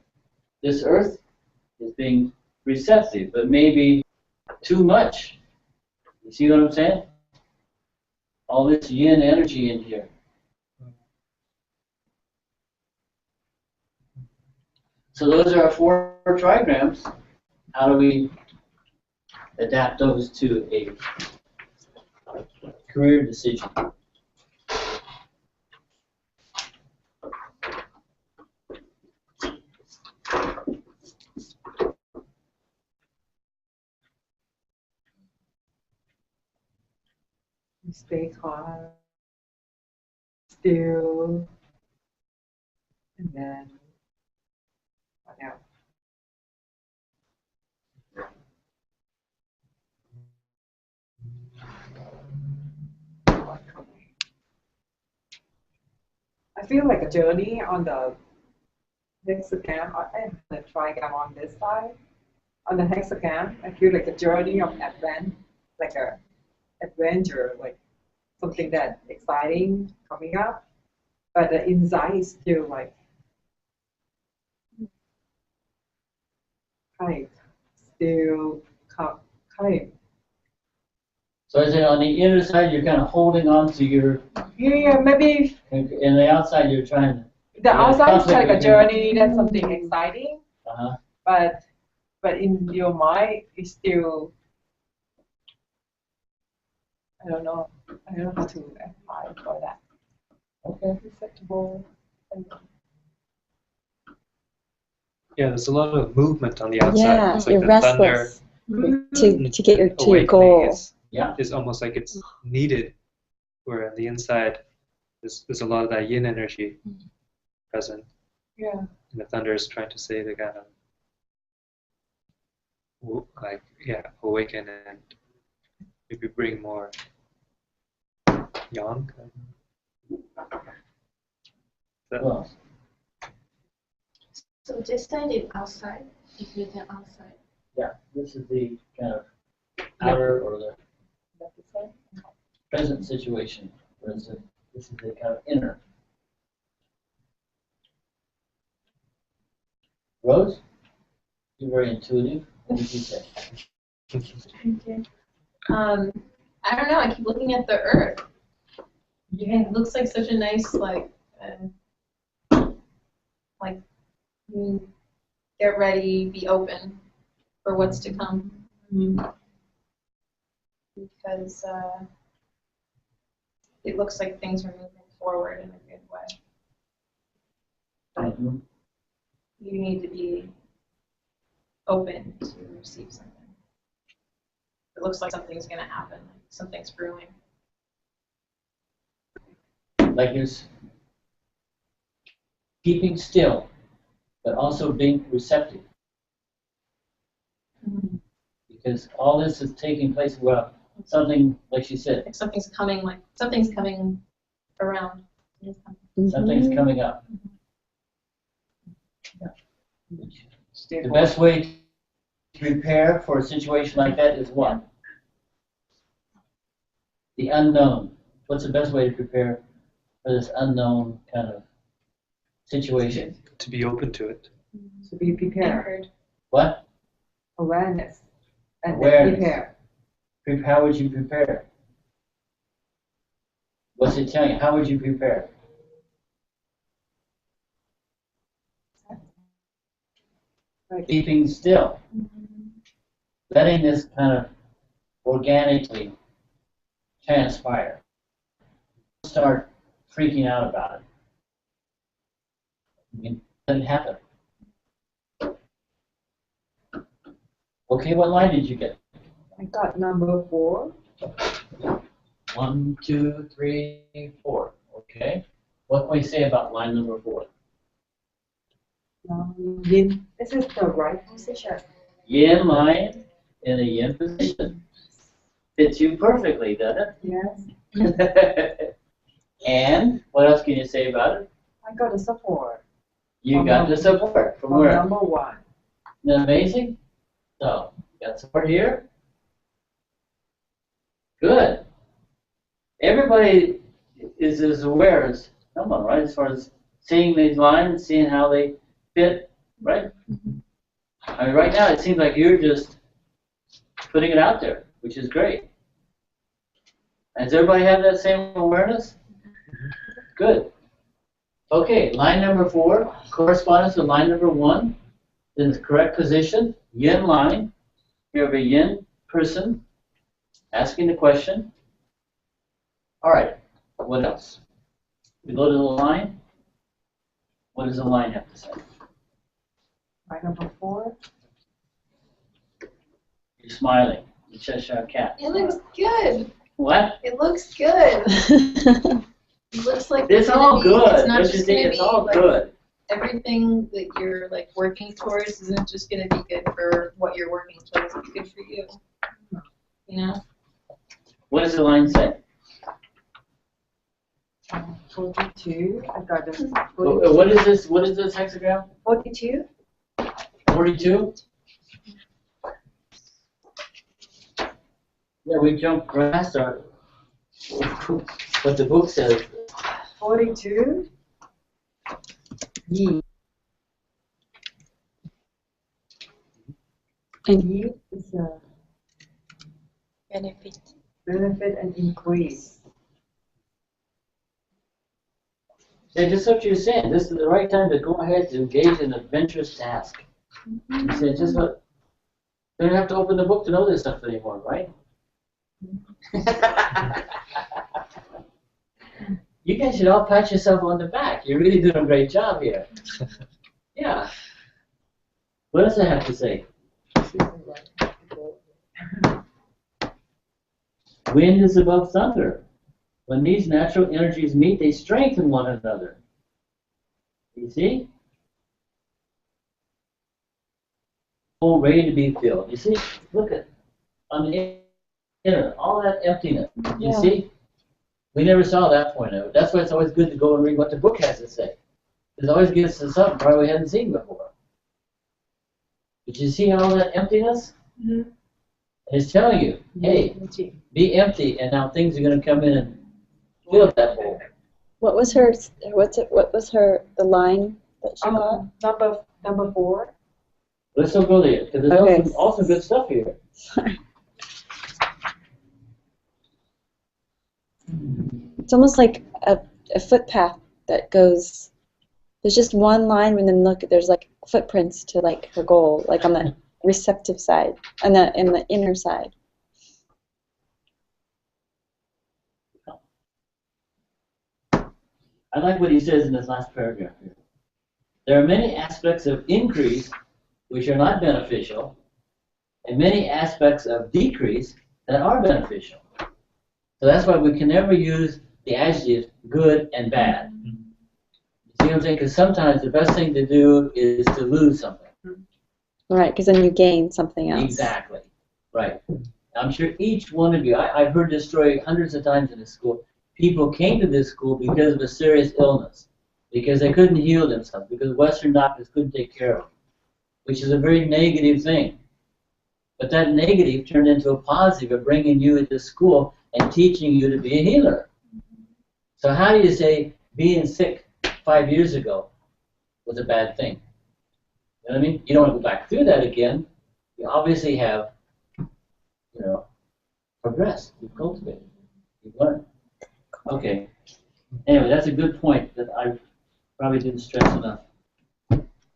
Speaker 3: This earth is being receptive, but maybe too much. You see what I'm saying? All this yin energy in here. So those are our 4 trigrams. How do we adapt those to a career decision?
Speaker 6: Stay calm, still, and then what else? I feel like a journey on the hexagram, and the trigram on this side. On the hexagram, I feel like a journey of like a adventure, like something that exciting coming up. But the inside is still like kind, still kind.
Speaker 3: So is it on the inner side you're kind of holding on to your,
Speaker 6: Yeah, maybe
Speaker 3: and the outside you're trying to,
Speaker 6: the
Speaker 3: Yeah,
Speaker 6: outside is
Speaker 3: conflict
Speaker 6: like a
Speaker 3: between-
Speaker 6: journey, that's something exciting,
Speaker 3: uh-huh.
Speaker 6: but in your mind it's still, I don't know how to apply for that.
Speaker 3: Okay.
Speaker 6: Acceptable.
Speaker 5: Yeah, there's a lot of movement on the outside.
Speaker 1: Yeah,
Speaker 5: It's like
Speaker 1: you're
Speaker 5: the thunder
Speaker 1: restless to get to your
Speaker 5: awakening
Speaker 1: goal.
Speaker 3: Yeah.
Speaker 5: is almost like it's needed, where on the inside there's a lot of that yin energy present.
Speaker 6: Yeah.
Speaker 5: And the thunder is trying to say to kind of awaken and maybe bring more yang.
Speaker 3: Well,
Speaker 4: So this side is outside. Is written outside.
Speaker 3: yeah, this is the kind of outer or the present situation. Whereas this is the kind of inner. Rose, you're very intuitive. What did you say?
Speaker 4: Okay. I don't know. I keep looking at the earth. Yeah, it looks like such a nice get ready, be open for what's to come. Because it looks like things are moving forward in a good way. But you need to be open to receive something. It looks like something's going to happen. Something's brewing.
Speaker 3: Like there's keeping still, but also being receptive. Because all this is taking place, well, something, like she said,
Speaker 4: Like something's coming around.
Speaker 3: something's coming up.
Speaker 6: Stay
Speaker 3: The best way to prepare for a situation like that is what? The unknown. What's the best way to prepare for this unknown kind of situation?
Speaker 5: To be open to it.
Speaker 6: to be prepared,
Speaker 4: Anchored.
Speaker 3: What?
Speaker 6: awareness, and
Speaker 3: Awareness.
Speaker 6: prepare.
Speaker 3: How would you prepare? What's it telling you? How would you prepare?
Speaker 6: Right.
Speaker 3: Keeping still. Letting this kind of organically transpire. Start freaking out about it. I mean, let it happen. Okay, what line did you get?
Speaker 6: I got number 4.
Speaker 3: 1, 2, 3, 4. Okay. What can we say about line number 4?
Speaker 6: Yin. This is the right position.
Speaker 3: Yin line in a yin position. Fits you perfectly, doesn't
Speaker 6: Yes.
Speaker 3: it? And what else can you say about it?
Speaker 6: I got the support
Speaker 3: You got the support from
Speaker 6: from
Speaker 3: where?
Speaker 6: number 1.
Speaker 3: Isn't that amazing? So, got support here. Good. Everybody is as aware as someone, right? As far as seeing these lines, seeing how they fit, right? I mean, right now it seems like you're just putting it out there, which is great. Does everybody have that same awareness? Good. Okay, line number 4 corresponds to line number 1 in the correct position, yin line. You have a yin person asking the question. All right, what else? We go to the line. What does the line have to say?
Speaker 6: Line number 4.
Speaker 3: You're smiling. You Cheshire cat.
Speaker 4: It looks good.
Speaker 3: What?
Speaker 4: It looks good. It looks like
Speaker 3: It's all good.
Speaker 4: It's not
Speaker 3: Don't you
Speaker 4: just
Speaker 3: think
Speaker 4: gonna
Speaker 3: it's
Speaker 4: be
Speaker 3: all
Speaker 4: like
Speaker 3: good?
Speaker 4: everything that you're like working towards isn't just gonna be good for what you're working towards. It's good for you. You know.
Speaker 3: What does the line say?
Speaker 6: 42. I got it.
Speaker 3: What is this? What is this hexagram?
Speaker 6: 42.
Speaker 3: 42? Yeah, we jumped past our what the book says.
Speaker 6: 42. Yi. Yi is a
Speaker 7: Benefit.
Speaker 6: benefit and increase.
Speaker 3: Yeah, just what you're saying. This is the right time to go ahead and engage in an adventurous task. You said just what. You don't have to open the book to know this stuff anymore, right? You guys should all pat yourself on the back. You're really doing a great job here. Yeah. What does I have to say? Wind is above thunder. When these natural energies meet, they strengthen one another. You see? Full, ready to be filled. You see? Look at on the inner, all that emptiness. You see? We never saw that point of it. That's why it's always good to go and read what the book has to say. It always gives us something probably we hadn't seen before. Did you see all that emptiness?
Speaker 6: Mm-hmm.
Speaker 3: And it's telling you, hey, be empty, and now things are going to come in and fill that hole.
Speaker 1: What was her? What was her? The line that she got?
Speaker 6: Number 4.
Speaker 3: Let's still go there, because there's also good stuff here.
Speaker 1: Sorry. It's almost like a footpath that goes. There's just one line, and then look, there's like footprints to like her goal, like on the receptive side, and in the inner side.
Speaker 3: I like what he says in this last paragraph here. There are many aspects of increase which are not beneficial, and many aspects of decrease that are beneficial. So that's why we can never use the adjectives good and bad. You see what I'm saying? Because sometimes the best thing to do is to lose something.
Speaker 1: Right, because then you gain something else.
Speaker 3: Exactly. Right. I'm sure each one of you, I've heard this story hundreds of times in this school. People came to this school because of a serious illness, because they couldn't heal themselves, because Western doctors couldn't take care of them, which is a very negative thing. But that negative turned into a positive of bringing you into school and teaching you to be a healer. So how do you say being sick 5 years ago was a bad thing? You know what I mean? You don't want to go back through that again. You obviously have, progressed. You've cultivated. You've learned. Okay. Anyway, that's a good point that I probably didn't stress enough.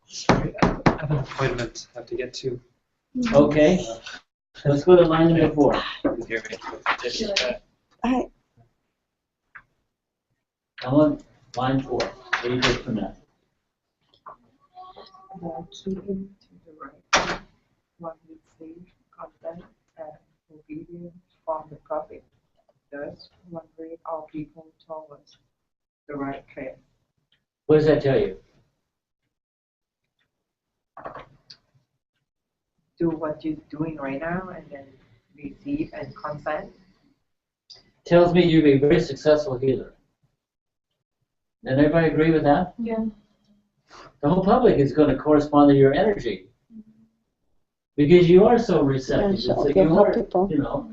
Speaker 5: Sorry, I have an appointment I have to get to.
Speaker 3: Okay. Let's go to line number 4.
Speaker 5: You can hear me.
Speaker 1: Alright.
Speaker 3: Come on, line 4. Where do you go from that?
Speaker 6: Keeping to the right. One would see content and obedience from the public. Thus, one bring all people towards the right track.
Speaker 3: What does that tell you?
Speaker 6: Do what you're doing right now and then receive and consent.
Speaker 3: Tells me you're a very successful healer. Does everybody agree with that?
Speaker 4: Yeah.
Speaker 3: The whole public is going to correspond to your energy. Because you are so receptive.
Speaker 1: Yeah,
Speaker 3: It's
Speaker 1: you'll help people.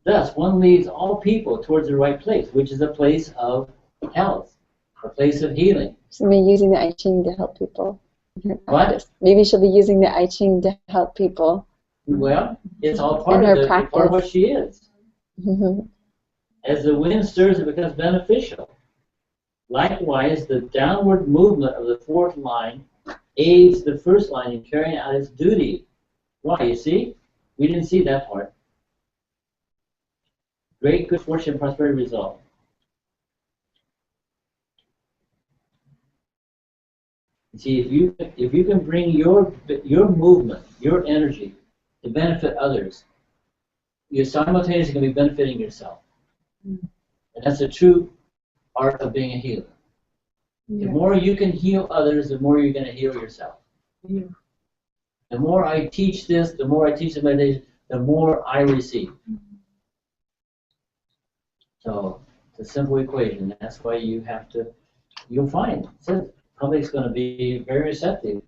Speaker 3: Thus, one leads all people towards the right place, which is a place of health, a place of healing.
Speaker 1: She'll be using the I-Ching to help people.
Speaker 3: What?
Speaker 1: Maybe she'll be using the I-Ching to help people.
Speaker 3: Well, it's all part
Speaker 1: In
Speaker 3: of
Speaker 1: her
Speaker 3: part of what she is.
Speaker 1: Mm-hmm.
Speaker 3: As the wind stirs, it becomes beneficial. Likewise, the downward movement of the 4th line aids the 1st line in carrying out its duty. Why? You see? We didn't see that part. Great good fortune and prosperity result. You see, if you can bring your movement, your energy to benefit others, you're simultaneously going to be benefiting yourself. And that's the true art of being a healer. The more you can heal others, the more you're going to heal yourself. The more I teach this, the more I teach the meditation, the more I receive. So it's a simple equation. That's why you have to, you'll find, the public's going to be very receptive.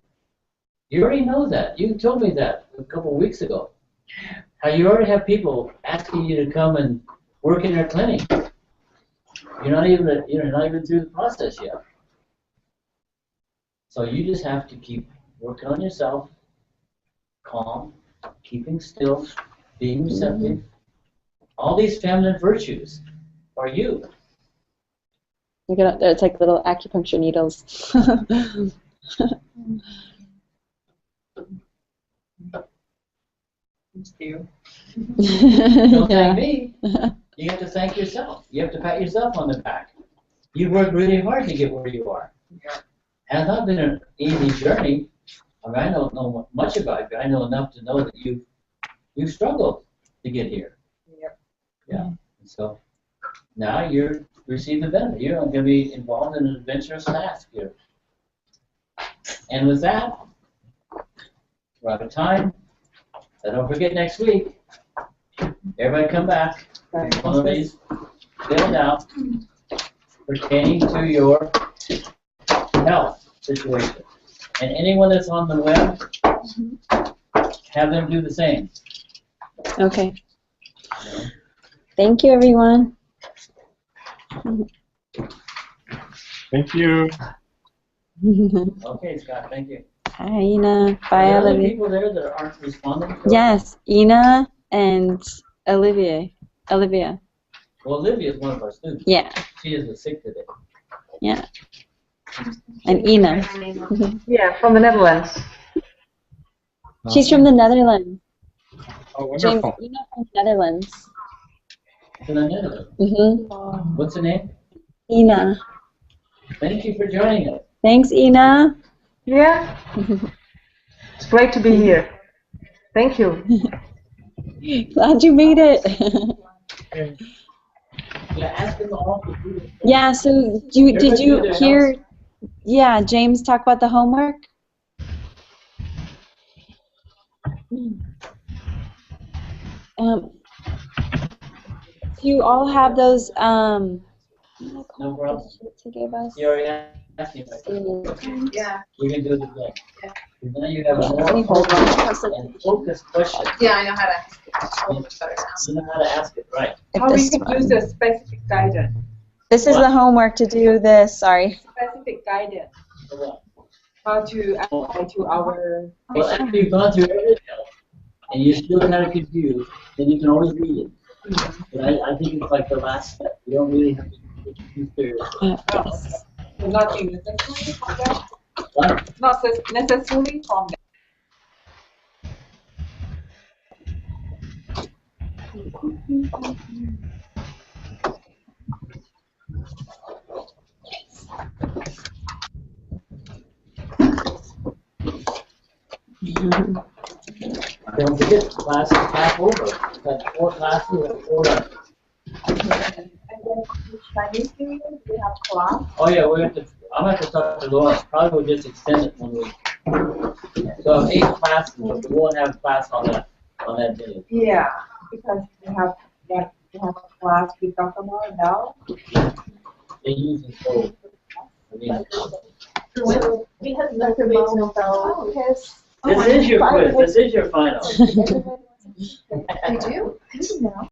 Speaker 3: You already know that. You told me that a couple of weeks ago. How you already have people asking you to come and work in their clinic. You're not even through the process yet. So you just have to keep working on yourself, calm, keeping still, being receptive. All these feminine virtues are you.
Speaker 1: Look at it's like little acupuncture needles.
Speaker 6: Thank you.
Speaker 3: Don't
Speaker 1: Yeah.
Speaker 3: thank me. You have to thank yourself. You have to pat yourself on the back. You've worked really hard to get where you are. Has not been an easy journey. I mean, I don't know much about you, but I know enough to know that you've struggled to get here.
Speaker 6: Yep.
Speaker 3: Yeah. So now you're receiving the benefit. You're going to be involved in an adventurous task here. And with that, we're out of time. So don't forget next week. Everybody come back. One of these filled out pertaining to your health situation. And anyone that's on the web, have them do the same.
Speaker 1: Okay. Thank you, everyone.
Speaker 2: Thank you.
Speaker 3: Okay, Scott, thank you.
Speaker 1: Hi, Ina.
Speaker 3: Are
Speaker 1: Bye,
Speaker 3: there other
Speaker 1: Olivia.
Speaker 3: people there that aren't responding?
Speaker 1: Yes, Ina and Olivia. Olivia.
Speaker 3: Well, Olivia is one of our students.
Speaker 1: Yeah,
Speaker 3: She is sick today.
Speaker 1: yeah. And Ina.
Speaker 6: Yeah, from the Netherlands.
Speaker 1: She's from the Netherlands.
Speaker 2: Oh,
Speaker 1: James,
Speaker 2: wonderful.
Speaker 1: Ina from the Netherlands.
Speaker 3: It's in Netherlands.
Speaker 1: Mm-hmm.
Speaker 3: What's the name?
Speaker 1: Ina.
Speaker 3: Thank you for joining us.
Speaker 1: Thanks, Ina.
Speaker 6: Yeah, it's great to be here. Thank you.
Speaker 1: Glad you made it.
Speaker 3: Yeah, ask them all to do this.
Speaker 1: Yeah, so did you hear, yeah, James talk about the homework? Do you all have those,
Speaker 3: No problem.
Speaker 1: sheets he gave us?
Speaker 3: You already asked me about it.
Speaker 4: Yeah.
Speaker 3: We can do it again.
Speaker 4: Yeah.
Speaker 3: Now you have a
Speaker 1: Let me
Speaker 3: more
Speaker 1: hold on.
Speaker 3: and focused question.
Speaker 4: Yeah, I know how to ask it. A little bit better now.
Speaker 3: You know how to ask it right.
Speaker 6: How we
Speaker 1: This
Speaker 6: can use
Speaker 1: one.
Speaker 6: the specific guidance.
Speaker 1: This is the homework to do this, sorry.
Speaker 6: Specific guidance.
Speaker 3: So what?
Speaker 6: How to apply to our.
Speaker 3: Well, after you've gone through everything else, and you're still kind of confused, then you can always read it. But I think it's like the last step. You don't really have to take it too seriously.
Speaker 1: Yes.
Speaker 6: Nothing necessarily from that.
Speaker 3: What?
Speaker 6: Not necessarily from that.
Speaker 3: Don't forget, class is half over. We've got 4 classes and 4 left.
Speaker 6: And then Chinese New Year, we have class.
Speaker 3: Oh yeah, we have to. I'm gonna have to talk to Laura. Probably we'll just extend it 1 week. So 8 classes, but we won't have class on that day.
Speaker 6: Yeah, because we have a class we talk about now.
Speaker 3: They use it so. I mean,
Speaker 4: We have nothing about
Speaker 7: Yes.
Speaker 3: this is your quiz. This is your final.
Speaker 4: We do? I didn't know.